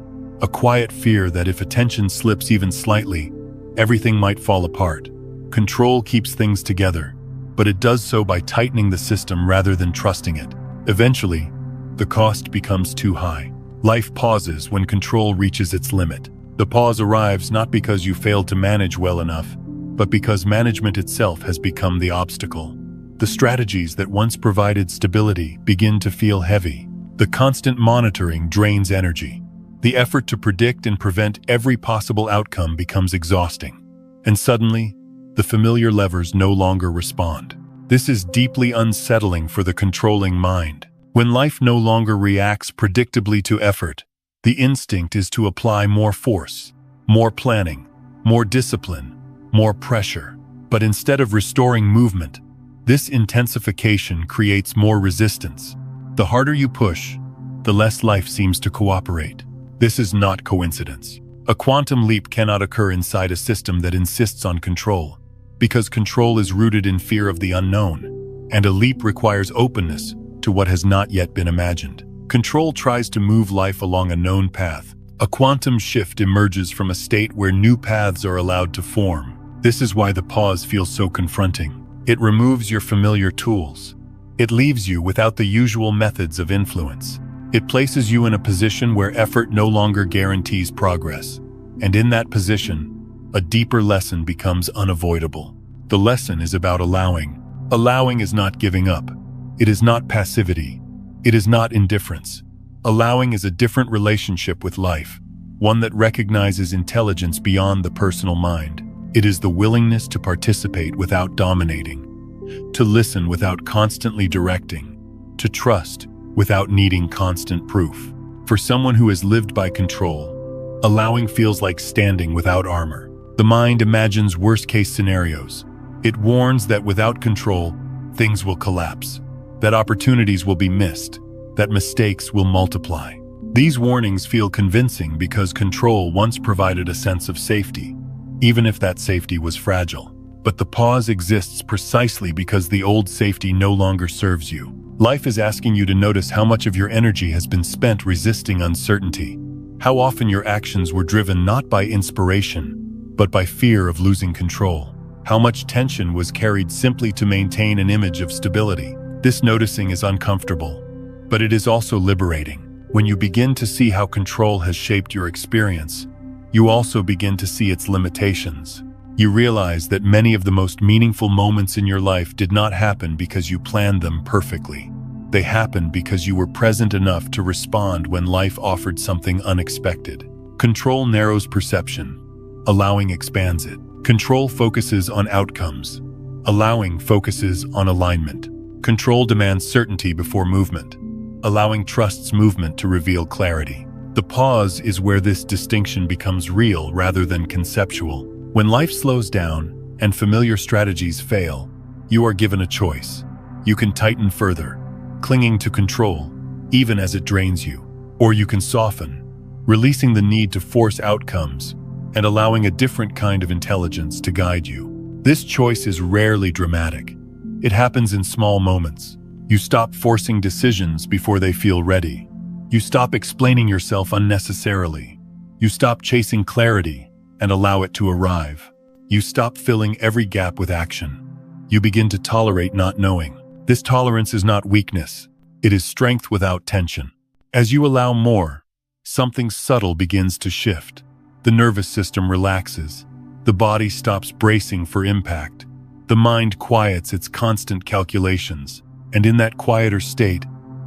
a quiet fear that if attention slips even slightly, everything might fall apart. Control keeps things together, but it does so by tightening the system rather than trusting it. Eventually, the cost becomes too high. Life pauses when control reaches its limit. The pause arrives not because you failed to manage well enough, but because management itself has become the obstacle. The strategies that once provided stability begin to feel heavy. The constant monitoring drains energy. The effort to predict and prevent every possible outcome becomes exhausting. And suddenly, the familiar levers no longer respond. This is deeply unsettling for the controlling mind. When life no longer reacts predictably to effort, the instinct is to apply more force, more planning, more discipline, more pressure. But instead of restoring movement, this intensification creates more resistance. The harder you push, the less life seems to cooperate. This is not coincidence. A quantum leap cannot occur inside a system that insists on control, because control is rooted in fear of the unknown, and a leap requires openness to what has not yet been imagined. Control tries to move life along a known path. A quantum shift emerges from a state where new paths are allowed to form. This is why the pause feels so confronting. It removes your familiar tools. It leaves you without the usual methods of influence. It places you in a position where effort no longer guarantees progress. And in that position, a deeper lesson becomes unavoidable. The lesson is about allowing. Allowing is not giving up. It is not passivity. It is not indifference. Allowing is a different relationship with life, one that recognizes intelligence beyond the personal mind. It is the willingness to participate without dominating, to listen without constantly directing, to trust without needing constant proof. For someone who has lived by control, allowing feels like standing without armor. The mind imagines worst-case scenarios. It warns that without control, things will collapse, that opportunities will be missed, that mistakes will multiply. These warnings feel convincing because control once provided a sense of safety, even if that safety was fragile. But the pause exists precisely because the old safety no longer serves you. Life is asking you to notice how much of your energy has been spent resisting uncertainty, how often your actions were driven not by inspiration, but by fear of losing control, how much tension was carried simply to maintain an image of stability. This noticing is uncomfortable, but it is also liberating. When you begin to see how control has shaped your experience, you also begin to see its limitations. You realize that many of the most meaningful moments in your life did not happen because you planned them perfectly. They happened because you were present enough to respond when life offered something unexpected. Control narrows perception. Allowing expands it. Control focuses on outcomes. Allowing focuses on alignment. Control demands certainty before movement. Allowing trusts movement to reveal clarity. The pause is where this distinction becomes real rather than conceptual. When life slows down and familiar strategies fail, you are given a choice. You can tighten further, clinging to control, even as it drains you. Or you can soften, releasing the need to force outcomes and allowing a different kind of intelligence to guide you. This choice is rarely dramatic. It happens in small moments. You stop forcing decisions before they feel ready. You stop explaining yourself unnecessarily. You stop chasing clarity and allow it to arrive. You stop filling every gap with action. You begin to tolerate not knowing. This tolerance is not weakness. It is strength without tension. As you allow more, something subtle begins to shift. The nervous system relaxes. The body stops bracing for impact. The mind quiets its constant calculations. And in that quieter state,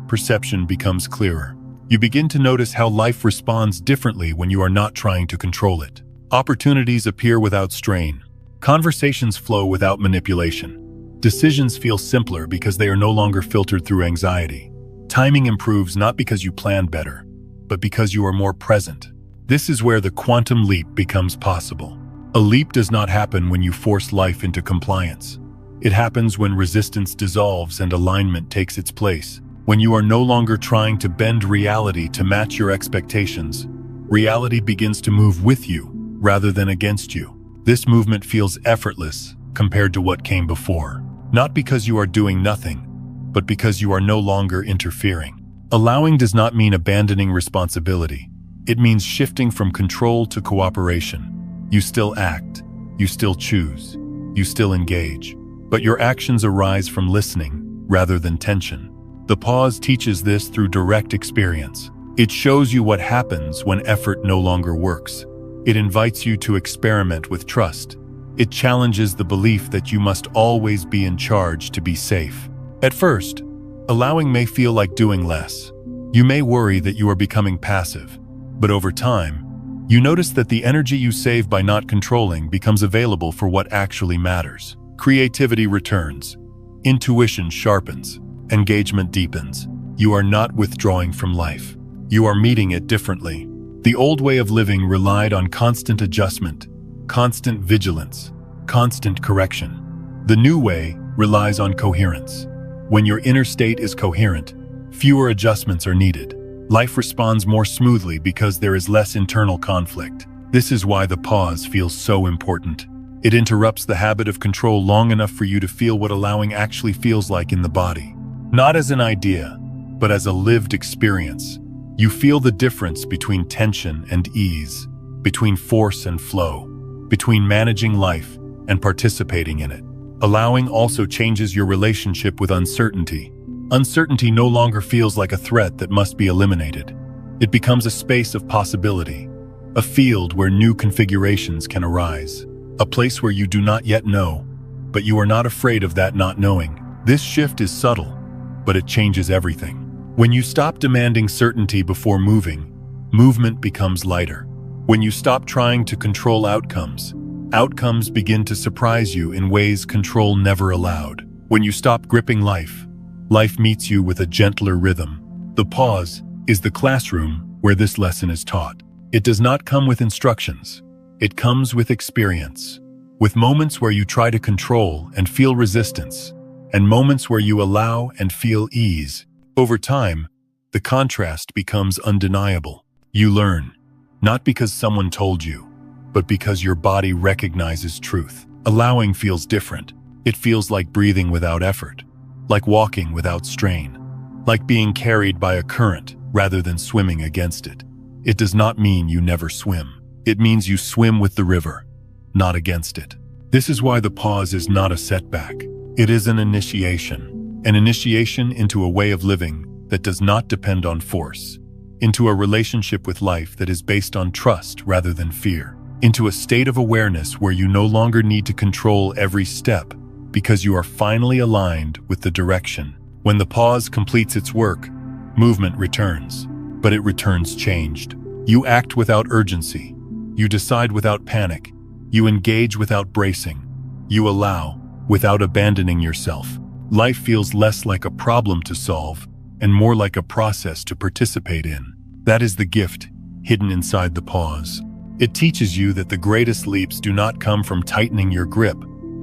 perception becomes clearer. You begin to notice how life responds differently when you are not trying to control it. Opportunities appear without strain. Conversations flow without manipulation. Decisions feel simpler because they are no longer filtered through anxiety. Timing improves not because you planned better, but because you are more present. This is where the quantum leap becomes possible. A leap does not happen when you force life into compliance. It happens when resistance dissolves and alignment takes its place. When you are no longer trying to bend reality to match your expectations, reality begins to move with you rather than against you. This movement feels effortless compared to what came before. Not because you are doing nothing, but because you are no longer interfering. Allowing does not mean abandoning responsibility. It means shifting from control to cooperation. You still act, you still choose, you still engage, but your actions arise from listening rather than tension. The pause teaches this through direct experience. It shows you what happens when effort no longer works. It invites you to experiment with trust. It challenges the belief that you must always be in charge to be safe. At first, allowing may feel like doing less. You may worry that you are becoming passive, but over time, you notice that the energy you save by not controlling becomes available for what actually matters. Creativity returns. Intuition sharpens. Engagement deepens. You are not withdrawing from life. You are meeting it differently. The old way of living relied on constant adjustment, constant vigilance, constant correction. The new way relies on coherence. When your inner state is coherent, fewer adjustments are needed. Life responds more smoothly because there is less internal conflict. This is why the pause feels so important. It interrupts the habit of control long enough for you to feel what allowing actually feels like in the body. Not as an idea, but as a lived experience. You feel the difference between tension and ease, between force and flow, between managing life and participating in it. Allowing also changes your relationship with uncertainty. Uncertainty no longer feels like a threat that must be eliminated. It becomes a space of possibility, a field where new configurations can arise, a place where you do not yet know, but you are not afraid of that not knowing. This shift is subtle, but it changes everything. When you stop demanding certainty before moving, movement becomes lighter. When you stop trying to control outcomes, outcomes begin to surprise you in ways control never allowed. When you stop gripping life, life meets you with a gentler rhythm. The pause is the classroom where this lesson is taught. It does not come with instructions. It comes with experience, with moments where you try to control and feel resistance, and moments where you allow and feel ease. Over time, the contrast becomes undeniable. You learn, not because someone told you, but because your body recognizes truth. Allowing feels different. It feels like breathing without effort, like walking without strain, like being carried by a current rather than swimming against it. It does not mean you never swim. It means you swim with the river, not against it. This is why the pause is not a setback. It is an initiation into a way of living that does not depend on force, into a relationship with life that is based on trust rather than fear, into a state of awareness where you no longer need to control every step because you are finally aligned with the direction. When the pause completes its work, movement returns, but it returns changed. You act without urgency. You decide without panic. You engage without bracing. You allow without abandoning yourself. Life feels less like a problem to solve and more like a process to participate in. That is the gift hidden inside the pause. It teaches you that the greatest leaps do not come from tightening your grip,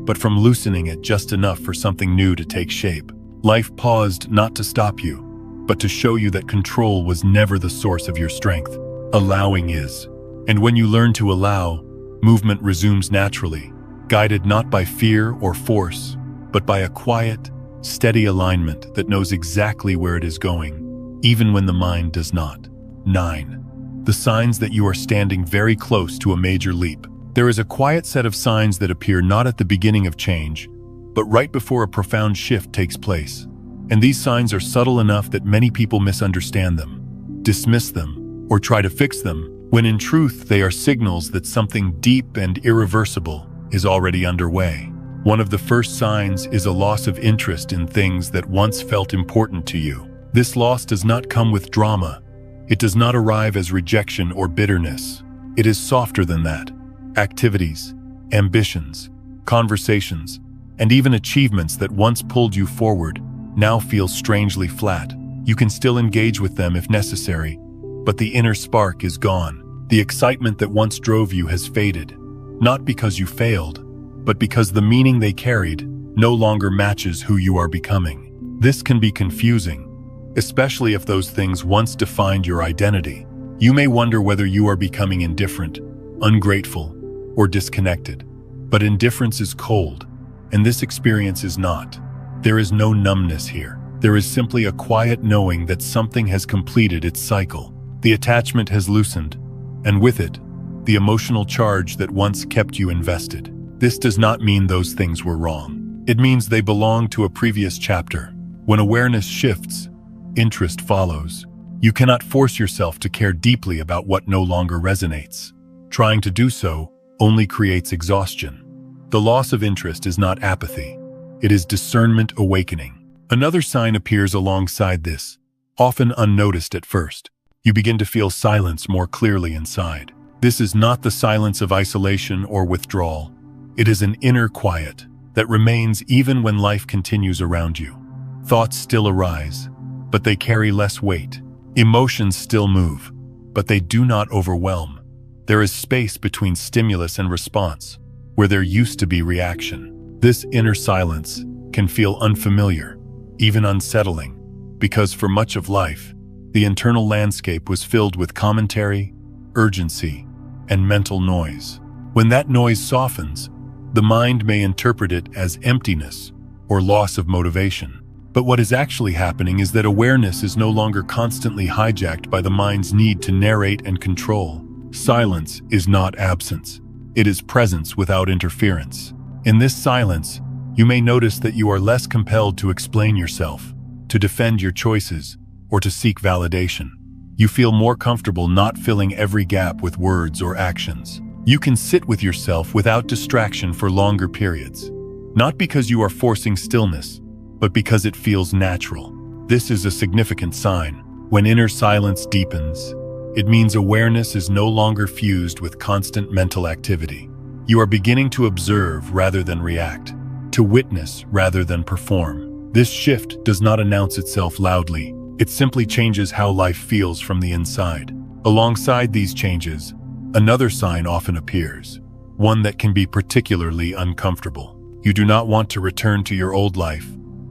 but from loosening it just enough for something new to take shape. Life paused not to stop you, but to show you that control was never the source of your strength. Allowing is. And when you learn to allow, movement resumes naturally, guided not by fear or force, but by a quiet, steady alignment that knows exactly where it is going, even when the mind does not. 9. The signs that you are standing very close to a major leap. There is a quiet set of signs that appear not at the beginning of change, but right before a profound shift takes place. And these signs are subtle enough that many people misunderstand them, dismiss them, or try to fix them, when in truth they are signals that something deep and irreversible is already underway. One of the first signs is a loss of interest in things that once felt important to you. This loss does not come with drama. It does not arrive as rejection or bitterness. It is softer than that. Activities, ambitions, conversations, and even achievements that once pulled you forward now feel strangely flat. You can still engage with them if necessary, but the inner spark is gone. The excitement that once drove you has faded, not because you failed, but because the meaning they carried no longer matches who you are becoming. This can be confusing, especially if those things once defined your identity. You may wonder whether you are becoming indifferent, ungrateful, or disconnected. But indifference is cold, and this experience is not. There is no numbness here. There is simply a quiet knowing that something has completed its cycle. The attachment has loosened, and with it, the emotional charge that once kept you invested. This does not mean those things were wrong. It means they belong to a previous chapter. When awareness shifts, interest follows. You cannot force yourself to care deeply about what no longer resonates. Trying to do so only creates exhaustion. The loss of interest is not apathy. It is discernment awakening. Another sign appears alongside this, often unnoticed at first. You begin to feel silence more clearly inside. This is not the silence of isolation or withdrawal. It is an inner quiet that remains even when life continues around you. Thoughts still arise, but they carry less weight. Emotions still move, but they do not overwhelm. There is space between stimulus and response, where there used to be reaction. This inner silence can feel unfamiliar, even unsettling, because for much of life, the internal landscape was filled with commentary, urgency, and mental noise. When that noise softens, the mind may interpret it as emptiness or loss of motivation. But what is actually happening is that awareness is no longer constantly hijacked by the mind's need to narrate and control. Silence is not absence. It is presence without interference. In this silence, you may notice that you are less compelled to explain yourself, to defend your choices, or to seek validation. You feel more comfortable not filling every gap with words or actions. You can sit with yourself without distraction for longer periods, not because you are forcing stillness, but because it feels natural. This is a significant sign. When inner silence deepens, it means awareness is no longer fused with constant mental activity. You are beginning to observe rather than react, to witness rather than perform. This shift does not announce itself loudly. It simply changes how life feels from the inside. Alongside these changes, another sign often appears, one that can be particularly uncomfortable. You do not want to return to your old life,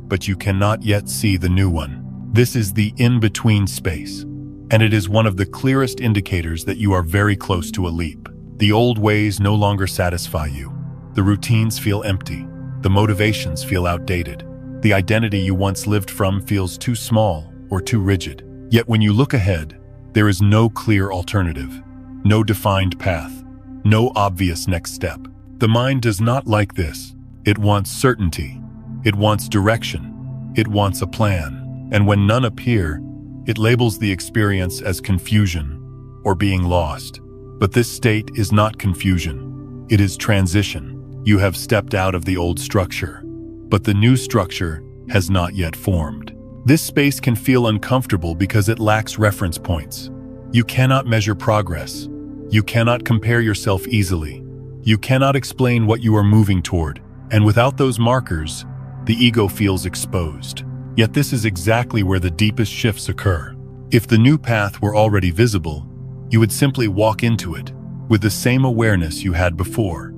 but you cannot yet see the new one. This is the in-between space, and it is one of the clearest indicators that you are very close to a leap. The old ways no longer satisfy you. The routines feel empty. The motivations feel outdated. The identity you once lived from feels too small or too rigid. Yet when you look ahead, there is no clear alternative, no defined path, no obvious next step. The mind does not like this. It wants certainty. It wants direction. It wants a plan. And when none appear, it labels the experience as confusion or being lost. But this state is not confusion. It is transition. You have stepped out of the old structure, but the new structure has not yet formed. This space can feel uncomfortable because it lacks reference points. You cannot measure progress. You cannot compare yourself easily. You cannot explain what you are moving toward. And without those markers, the ego feels exposed. Yet this is exactly where the deepest shifts occur. If the new path were already visible, you would simply walk into it with the same awareness you had before.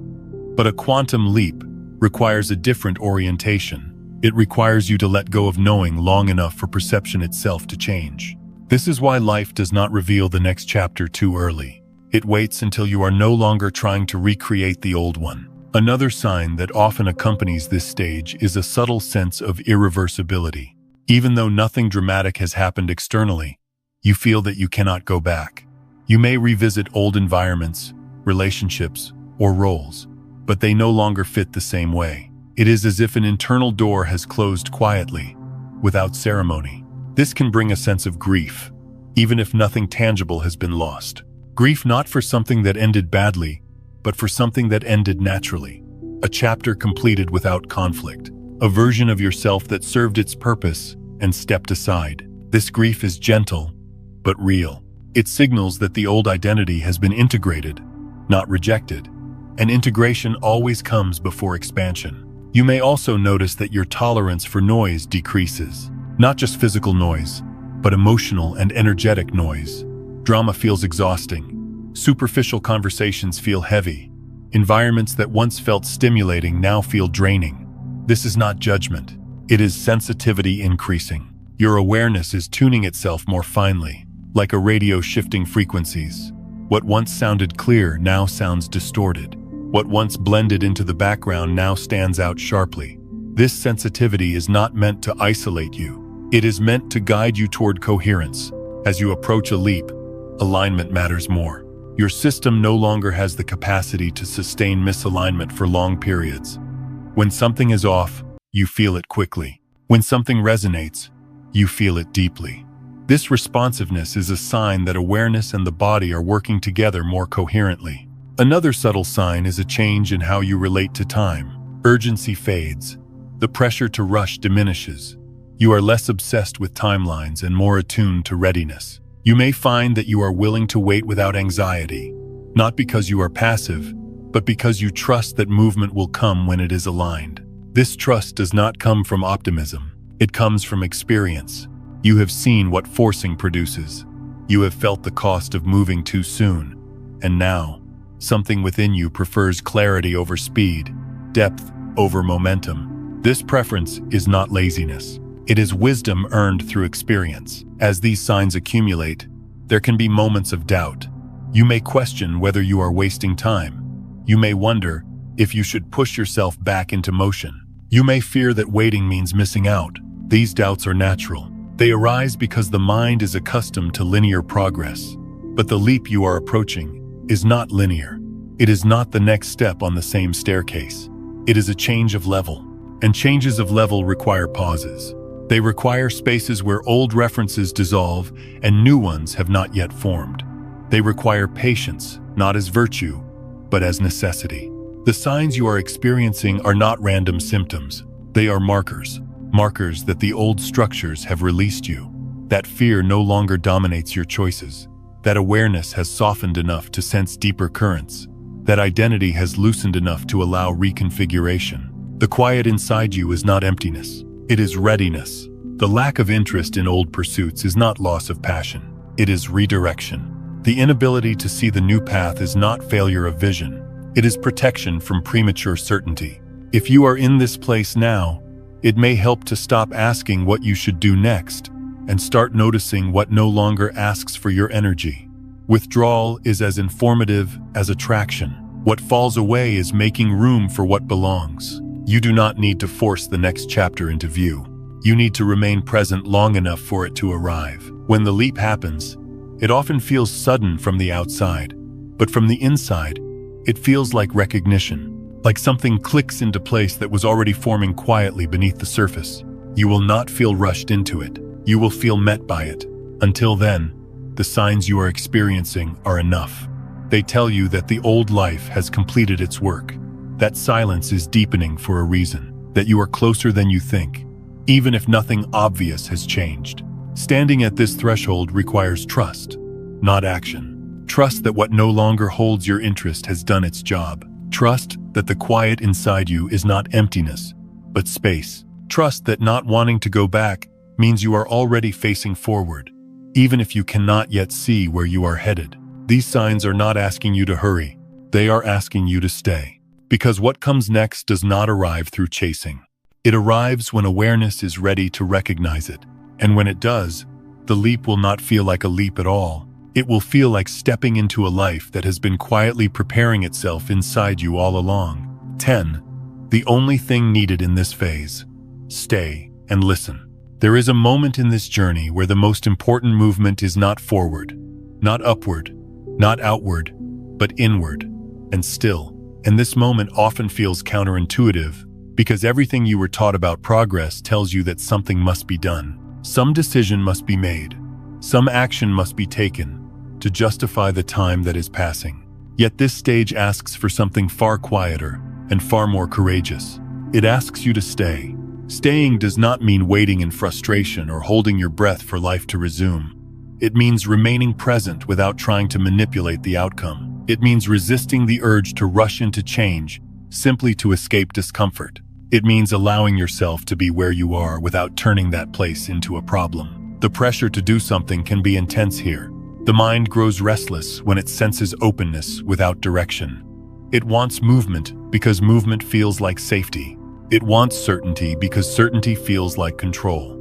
But a quantum leap requires a different orientation. It requires you to let go of knowing long enough for perception itself to change. This is why life does not reveal the next chapter too early. It waits until you are no longer trying to recreate the old one. Another sign that often accompanies this stage is a subtle sense of irreversibility. Even though nothing dramatic has happened externally, you feel that you cannot go back. You may revisit old environments, relationships, or roles, but they no longer fit the same way. It is as if an internal door has closed quietly, without ceremony. This can bring a sense of grief, even if nothing tangible has been lost. Grief not for something that ended badly, but for something that ended naturally. A chapter completed without conflict. A version of yourself that served its purpose and stepped aside. This grief is gentle, but real. It signals that the old identity has been integrated, not rejected. And integration always comes before expansion. You may also notice that your tolerance for noise decreases. Not just physical noise, but emotional and energetic noise. Drama feels exhausting. Superficial conversations feel heavy. Environments that once felt stimulating now feel draining. This is not judgment. It is sensitivity increasing. Your awareness is tuning itself more finely, like a radio shifting frequencies. What once sounded clear now sounds distorted. What once blended into the background now stands out sharply. This sensitivity is not meant to isolate you. It is meant to guide you toward coherence. As you approach a leap, alignment matters more. Your system no longer has the capacity to sustain misalignment for long periods. When something is off, you feel it quickly. When something resonates, you feel it deeply. This responsiveness is a sign that awareness and the body are working together more coherently. Another subtle sign is a change in how you relate to time. Urgency fades. The pressure to rush diminishes. You are less obsessed with timelines and more attuned to readiness. You may find that you are willing to wait without anxiety, not because you are passive, but because you trust that movement will come when it is aligned. This trust does not come from optimism. It comes from experience. You have seen what forcing produces. You have felt the cost of moving too soon. And now, something within you prefers clarity over speed, depth over momentum. This preference is not laziness. It is wisdom earned through experience. As these signs accumulate, there can be moments of doubt. You may question whether you are wasting time. You may wonder if you should push yourself back into motion. You may fear that waiting means missing out. These doubts are natural. They arise because the mind is accustomed to linear progress. But the leap you are approaching is not linear. It is not the next step on the same staircase. It is a change of level. And changes of level require pauses. They require spaces where old references dissolve and new ones have not yet formed. They require patience, not as virtue, but as necessity. The signs you are experiencing are not random symptoms. They are markers. Markers that the old structures have released you. That fear no longer dominates your choices. That awareness has softened enough to sense deeper currents. That identity has loosened enough to allow reconfiguration. The quiet inside you is not emptiness. It is readiness. The lack of interest in old pursuits is not loss of passion. It is redirection. The inability to see the new path is not failure of vision. It is protection from premature certainty. If you are in this place now, it may help to stop asking what you should do next and start noticing what no longer asks for your energy. Withdrawal is as informative as attraction. What falls away is making room for what belongs. You do not need to force the next chapter into view. You need to remain present long enough for it to arrive. When the leap happens, it often feels sudden from the outside, but from the inside, it feels like recognition, like something clicks into place that was already forming quietly beneath the surface. You will not feel rushed into it. You will feel met by it. Until then, the signs you are experiencing are enough. They tell you that the old life has completed its work, that silence is deepening for a reason, that you are closer than you think, even if nothing obvious has changed. Standing at this threshold requires trust, not action. Trust that what no longer holds your interest has done its job. Trust that the quiet inside you is not emptiness, but space. Trust that not wanting to go back means you are already facing forward, even if you cannot yet see where you are headed. These signs are not asking you to hurry. They are asking you to stay. Because what comes next does not arrive through chasing. It arrives when awareness is ready to recognize it. And when it does, the leap will not feel like a leap at all. It will feel like stepping into a life that has been quietly preparing itself inside you all along. 10. The only thing needed in this phase. Stay and listen. There is a moment in this journey where the most important movement is not forward, not upward, not outward, but inward and still. And this moment often feels counterintuitive because everything you were taught about progress tells you that something must be done. Some decision must be made. Some action must be taken to justify the time that is passing. Yet this stage asks for something far quieter and far more courageous. It asks you to stay. Staying does not mean waiting in frustration or holding your breath for life to resume. It means remaining present without trying to manipulate the outcome. It means resisting the urge to rush into change simply to escape discomfort. It means allowing yourself to be where you are without turning that place into a problem. The pressure to do something can be intense here. The mind grows restless when it senses openness without direction. It wants movement because movement feels like safety. It wants certainty because certainty feels like control.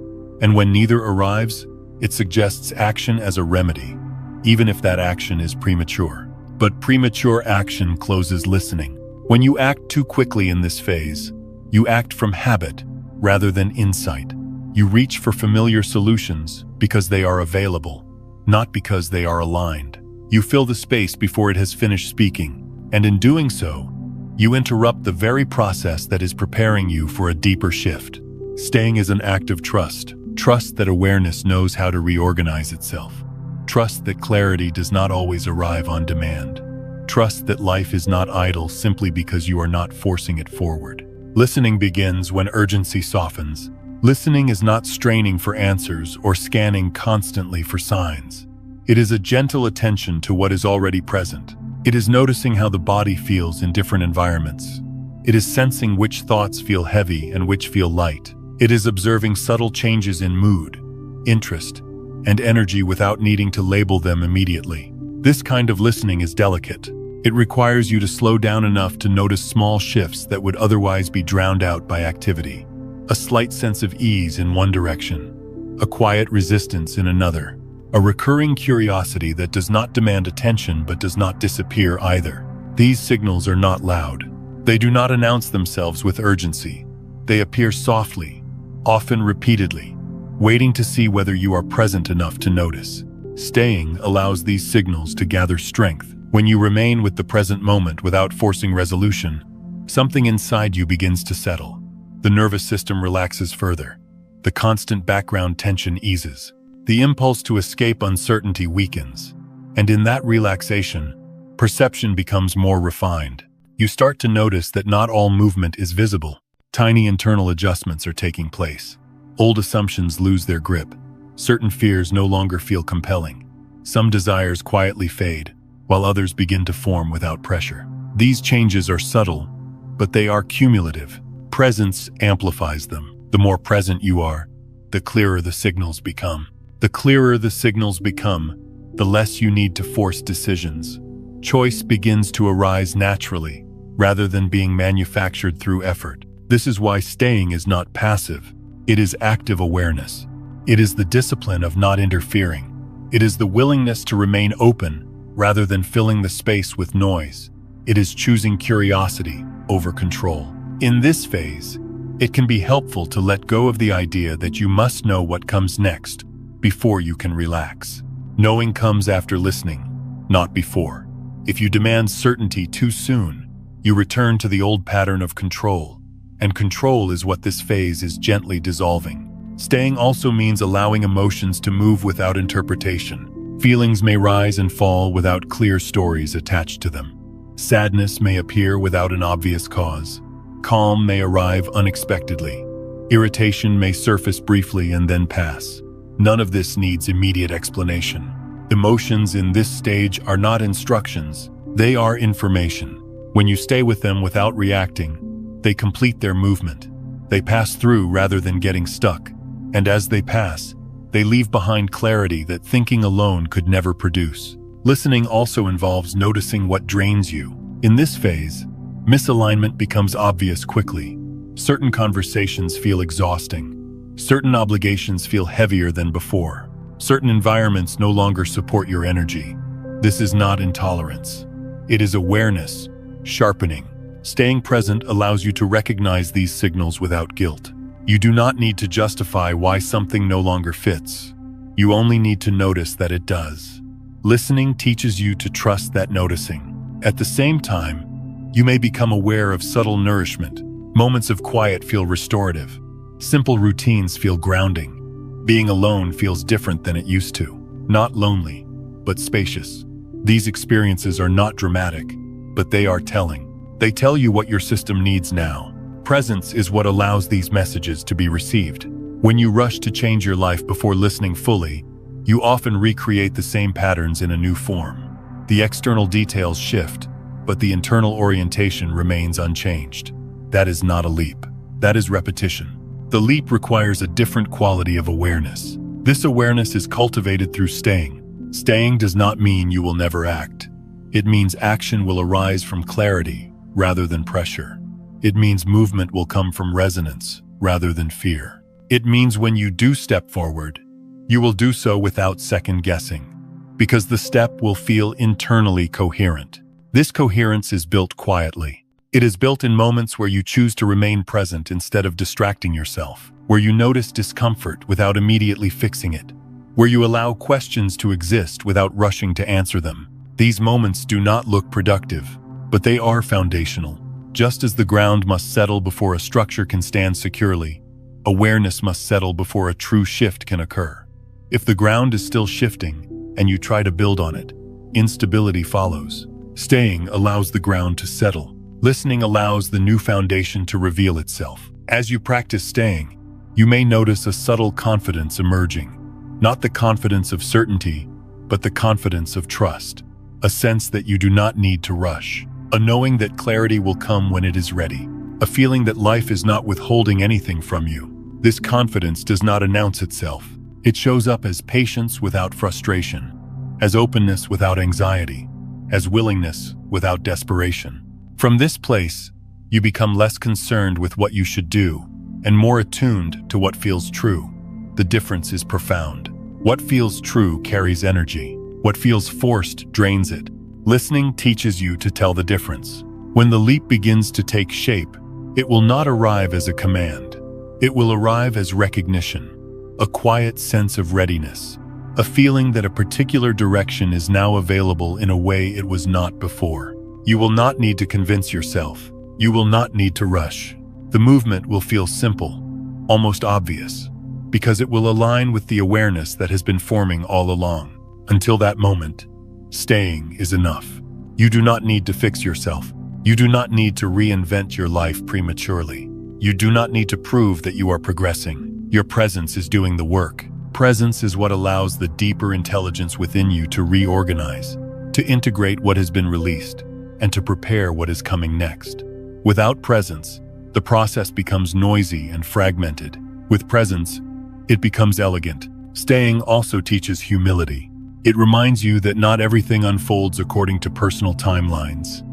And when neither arrives, it suggests action as a remedy, even if that action is premature. But premature action closes listening. When you act too quickly in this phase, you act from habit rather than insight. You reach for familiar solutions because they are available, not because they are aligned. You fill the space before it has finished speaking, and in doing so, you interrupt the very process that is preparing you for a deeper shift. Staying is an act of trust. Trust that awareness knows how to reorganize itself. Trust that clarity does not always arrive on demand. Trust that life is not idle simply because you are not forcing it forward. Listening begins when urgency softens. Listening is not straining for answers or scanning constantly for signs. It is a gentle attention to what is already present. It is noticing how the body feels in different environments. It is sensing which thoughts feel heavy and which feel light. It is observing subtle changes in mood, interest, and energy without needing to label them immediately. This kind of listening is delicate. It requires you to slow down enough to notice small shifts that would otherwise be drowned out by activity. A slight sense of ease in one direction, a quiet resistance in another, a recurring curiosity that does not demand attention but does not disappear either. These signals are not loud. They do not announce themselves with urgency. They appear softly, often repeatedly, waiting to see whether you are present enough to notice. Staying allows these signals to gather strength. When you remain with the present moment without forcing resolution, something inside you begins to settle. The nervous system relaxes further. The constant background tension eases. The impulse to escape uncertainty weakens. And in that relaxation, perception becomes more refined. You start to notice that not all movement is visible. Tiny internal adjustments are taking place. Old assumptions lose their grip. Certain fears no longer feel compelling. Some desires quietly fade, while others begin to form without pressure. These changes are subtle, but they are cumulative. Presence amplifies them. The more present you are, the clearer the signals become. The clearer the signals become, the less you need to force decisions. Choice begins to arise naturally, rather than being manufactured through effort. This is why staying is not passive. It is active awareness. It is the discipline of not interfering. It is the willingness to remain open rather than filling the space with noise. It is choosing curiosity over control. In this phase, it can be helpful to let go of the idea that you must know what comes next before you can relax. Knowing comes after listening, not before. If you demand certainty too soon, You return to the old pattern of control, and control is what this phase is gently dissolving. Staying also means allowing emotions to move without interpretation. Feelings may rise and fall without clear stories attached to them. Sadness may appear without an obvious cause. Calm may arrive unexpectedly. Irritation may surface briefly and then pass. None of this needs immediate explanation. Emotions in this stage are not instructions, they are information. When you stay with them without reacting, they complete their movement. They pass through rather than getting stuck. And as they pass, they leave behind clarity that thinking alone could never produce. Listening also involves noticing what drains you. In this phase, misalignment becomes obvious quickly. Certain conversations feel exhausting. Certain obligations feel heavier than before. Certain environments no longer support your energy. This is not intolerance. It is awareness, sharpening. Staying present allows you to recognize these signals without guilt. You do not need to justify why something no longer fits. You only need to notice that it does. Listening teaches you to trust that noticing. At the same time, you may become aware of subtle nourishment. Moments of quiet feel restorative. Simple routines feel grounding. Being alone feels different than it used to. Not lonely, but spacious. These experiences are not dramatic, but they are telling. They tell you what your system needs now. Presence is what allows these messages to be received. When you rush to change your life before listening fully, you often recreate the same patterns in a new form. The external details shift, but the internal orientation remains unchanged. That is not a leap. That is repetition. The leap requires a different quality of awareness. This awareness is cultivated through staying. Staying does not mean you will never act. It means action will arise from clarity rather than pressure. It means movement will come from resonance rather than fear. It means when you do step forward, you will do so without second guessing, because the step will feel internally coherent. This coherence is built quietly. It is built in moments where you choose to remain present instead of distracting yourself, where you notice discomfort without immediately fixing it, where you allow questions to exist without rushing to answer them. These moments do not look productive, but they are foundational. Just as the ground must settle before a structure can stand securely, awareness must settle before a true shift can occur. If the ground is still shifting and you try to build on it, instability follows. Staying allows the ground to settle. Listening allows the new foundation to reveal itself. As you practice staying, you may notice a subtle confidence emerging. Not the confidence of certainty, but the confidence of trust. A sense that you do not need to rush. A knowing that clarity will come when it is ready. A feeling that life is not withholding anything from you. This confidence does not announce itself. It shows up as patience without frustration, as openness without anxiety, as willingness without desperation. From this place, you become less concerned with what you should do and more attuned to what feels true. The difference is profound. What feels true carries energy. What feels forced drains it. Listening teaches you to tell the difference. When the leap begins to take shape, it will not arrive as a command. It will arrive as recognition, a quiet sense of readiness, a feeling that a particular direction is now available in a way it was not before. You will not need to convince yourself. You will not need to rush. The movement will feel simple, almost obvious, because it will align with the awareness that has been forming all along. Until that moment, staying is enough. You do not need to fix yourself. You do not need to reinvent your life prematurely. You do not need to prove that you are progressing. Your presence is doing the work. Presence is what allows the deeper intelligence within you to reorganize, to integrate what has been released, and to prepare what is coming next. Without presence, the process becomes noisy and fragmented. With presence, it becomes elegant. Staying also teaches humility. It reminds you that not everything unfolds according to personal timelines,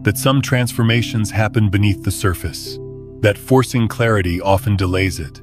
that some transformations happen beneath the surface, that forcing clarity often delays it,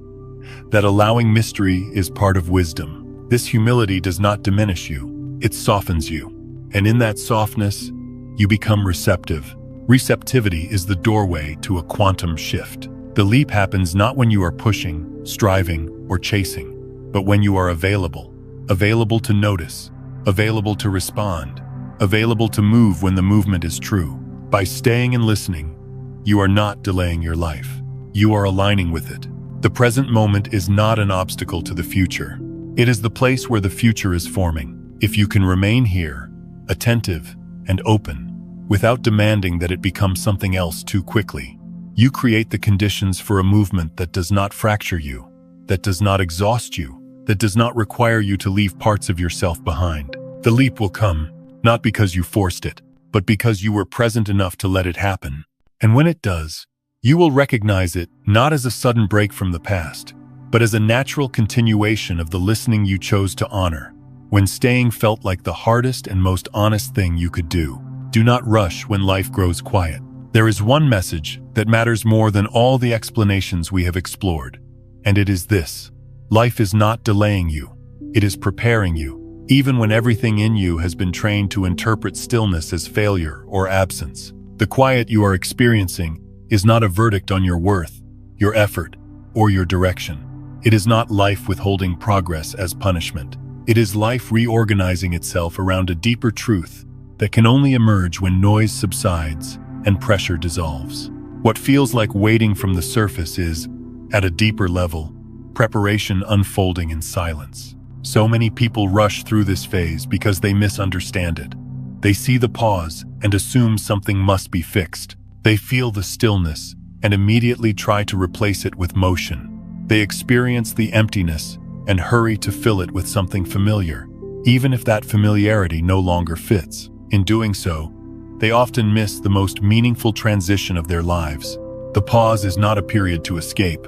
that allowing mystery is part of wisdom. This humility does not diminish you, it softens you. And in that softness, you become receptive. Receptivity is the doorway to a quantum shift. The leap happens not when you are pushing, striving, or chasing, but when you are available. Available to notice, available to respond, available to move when the movement is true. By staying and listening, you are not delaying your life. You are aligning with it. The present moment is not an obstacle to the future. It is the place where the future is forming. If you can remain here, attentive and open, without demanding that it become something else too quickly, you create the conditions for a movement that does not fracture you, that does not exhaust you, that does not require you to leave parts of yourself behind. The leap will come, not because you forced it, but because you were present enough to let it happen. And when it does, you will recognize it not as a sudden break from the past, but as a natural continuation of the listening you chose to honor, when staying felt like the hardest and most honest thing you could do. Do not rush when life grows quiet. There is one message that matters more than all the explanations we have explored, and it is this: life is not delaying you, it is preparing you, even when everything in you has been trained to interpret stillness as failure or absence. The quiet you are experiencing is not a verdict on your worth, your effort, or your direction. It is not life withholding progress as punishment. It is life reorganizing itself around a deeper truth that can only emerge when noise subsides and pressure dissolves. What feels like waiting from the surface is, at a deeper level, preparation unfolding in silence. So many people rush through this phase because they misunderstand it. They see the pause and assume something must be fixed. They feel the stillness and immediately try to replace it with motion. They experience the emptiness and hurry to fill it with something familiar, even if that familiarity no longer fits. In doing so, they often miss the most meaningful transition of their lives. The pause is not a period to escape.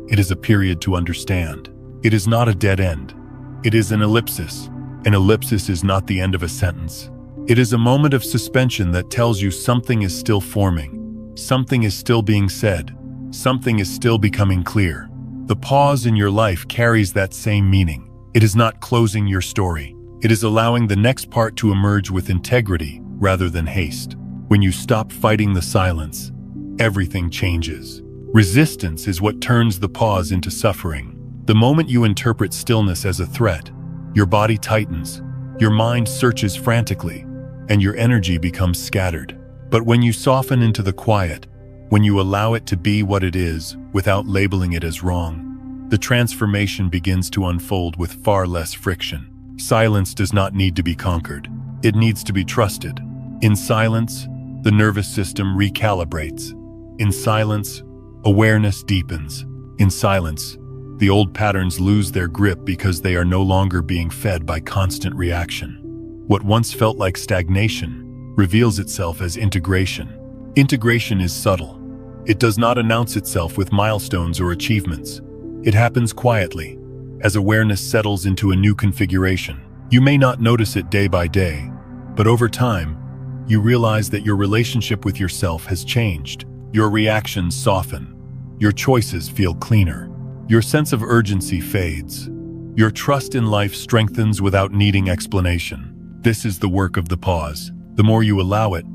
It is a period to understand. It is not a dead end. It is an ellipsis. An ellipsis is not the end of a sentence. It is a moment of suspension that tells you something is still forming. Something is still being said. Something is still becoming clear. The pause in your life carries that same meaning. It is not closing your story. It is allowing the next part to emerge with integrity rather than haste. When you stop fighting the silence, everything changes. Resistance is what turns the pause into suffering. The moment you interpret stillness as a threat, your body tightens, your mind searches frantically, and your energy becomes scattered. But when you soften into the quiet, when you allow it to be what it is without labeling it as wrong, the transformation begins to unfold with far less friction. Silence does not need to be conquered. It needs to be trusted. In silence, the nervous system recalibrates. In silence, awareness deepens. In silence, the old patterns lose their grip because they are no longer being fed by constant reaction. What once felt like stagnation reveals itself as integration. Integration is subtle. It does not announce itself with milestones or achievements. It happens quietly, as awareness settles into a new configuration. You may not notice it day by day, but over time, you realize that your relationship with yourself has changed. Your reactions soften. Your choices feel cleaner. Your sense of urgency fades. Your trust in life strengthens without needing explanation. This is the work of the pause. The more you allow it,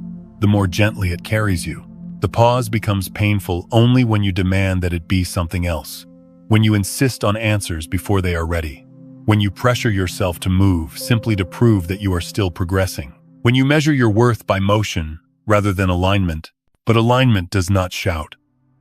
the more gently it carries you. The pause becomes painful only when you demand that it be something else. When you insist on answers before they are ready. When you pressure yourself to move simply to prove that you are still progressing. When you measure your worth by motion rather than alignment. But alignment does not shout.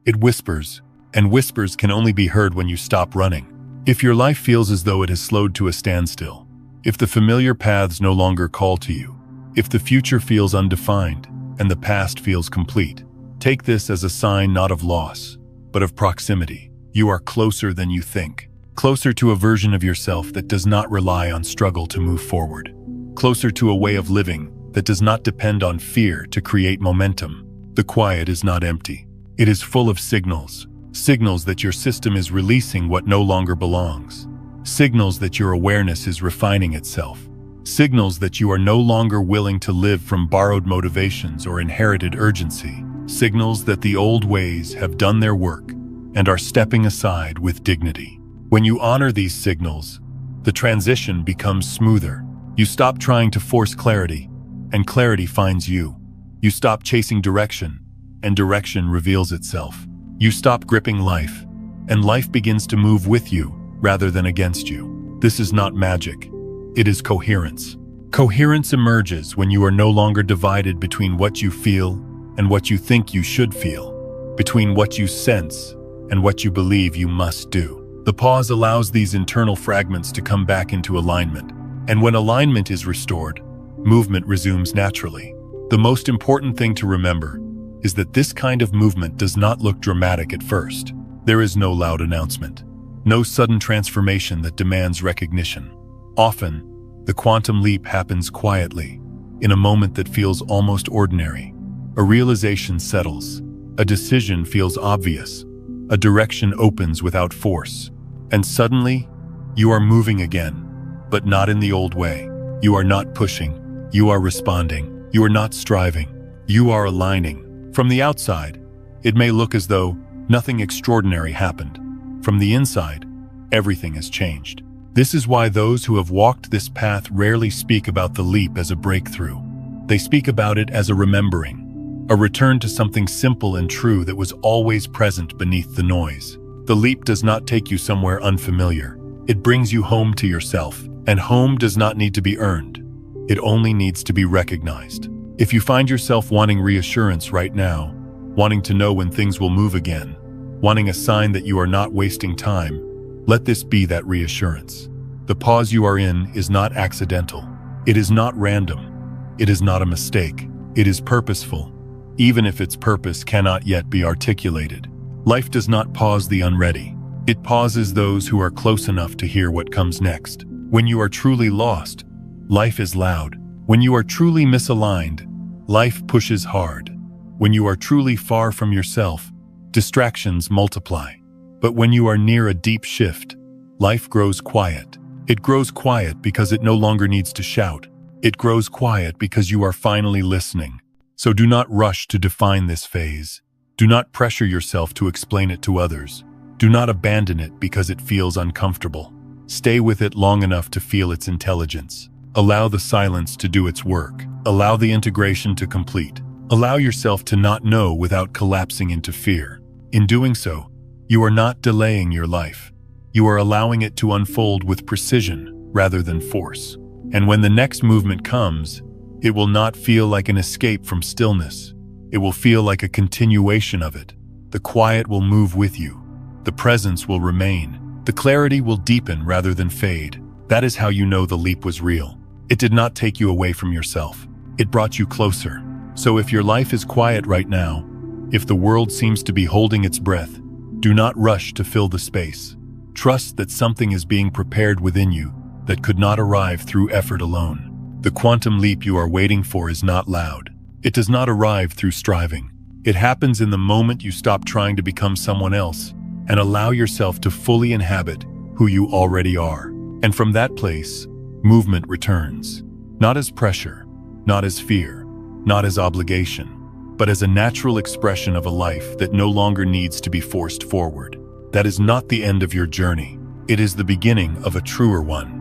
It whispers, and whispers can only be heard when you stop running. If your life feels as though it has slowed to a standstill, if the familiar paths no longer call to you, if the future feels undefined and the past feels complete, take this as a sign not of loss, but of proximity. You are closer than you think. Closer to a version of yourself that does not rely on struggle to move forward. Closer to a way of living that does not depend on fear to create momentum. The quiet is not empty. It is full of signals. Signals that your system is releasing what no longer belongs. Signals that your awareness is refining itself. Signals that you are no longer willing to live from borrowed motivations or inherited urgency. Signals that the old ways have done their work and are stepping aside with dignity. When you honor these signals, the transition becomes smoother. You stop trying to force clarity, and clarity finds you. You stop chasing direction, and direction reveals itself. You stop gripping life, and life begins to move with you rather than against you. This is not magic. It is coherence. Coherence emerges when you are no longer divided between what you feel and what you think you should feel, between what you sense and what you believe you must do. The pause allows these internal fragments to come back into alignment, and when alignment is restored, movement resumes naturally. The most important thing to remember is that this kind of movement does not look dramatic at first. There is no loud announcement, no sudden transformation that demands recognition. Often, the quantum leap happens quietly, in a moment that feels almost ordinary. A realization settles, a decision feels obvious, a direction opens without force, and suddenly, you are moving again, but not in the old way. You are not pushing, you are responding, you are not striving, you are aligning. From the outside, it may look as though nothing extraordinary happened. From the inside, everything has changed. This is why those who have walked this path rarely speak about the leap as a breakthrough. They speak about it as a remembering, a return to something simple and true that was always present beneath the noise. The leap does not take you somewhere unfamiliar. It brings you home to yourself, and home does not need to be earned. It only needs to be recognized. If you find yourself wanting reassurance right now, wanting to know when things will move again, wanting a sign that you are not wasting time, let this be that reassurance. The pause you are in is not accidental. It is not random. It is not a mistake. It is purposeful, even if its purpose cannot yet be articulated. Life does not pause the unready. It pauses those who are close enough to hear what comes next. When you are truly lost, life is loud. When you are truly misaligned, life pushes hard. When you are truly far from yourself, distractions multiply. But when you are near a deep shift, life grows quiet. It grows quiet because it no longer needs to shout. It grows quiet because you are finally listening. So do not rush to define this phase. Do not pressure yourself to explain it to others. Do not abandon it because it feels uncomfortable. Stay with it long enough to feel its intelligence. Allow the silence to do its work. Allow the integration to complete. Allow yourself to not know without collapsing into fear. In doing so, you are not delaying your life. You are allowing it to unfold with precision rather than force. And when the next movement comes, it will not feel like an escape from stillness. It will feel like a continuation of it. The quiet will move with you. The presence will remain. The clarity will deepen rather than fade. That is how you know the leap was real. It did not take you away from yourself. It brought you closer. So if your life is quiet right now, if the world seems to be holding its breath, do not rush to fill the space. Trust that something is being prepared within you that could not arrive through effort alone. The quantum leap you are waiting for is not loud. It does not arrive through striving. It happens in the moment you stop trying to become someone else and allow yourself to fully inhabit who you already are. And from that place, movement returns. Not as pressure, not as fear, not as obligation, but as a natural expression of a life that no longer needs to be forced forward. That is not the end of your journey. It is the beginning of a truer one.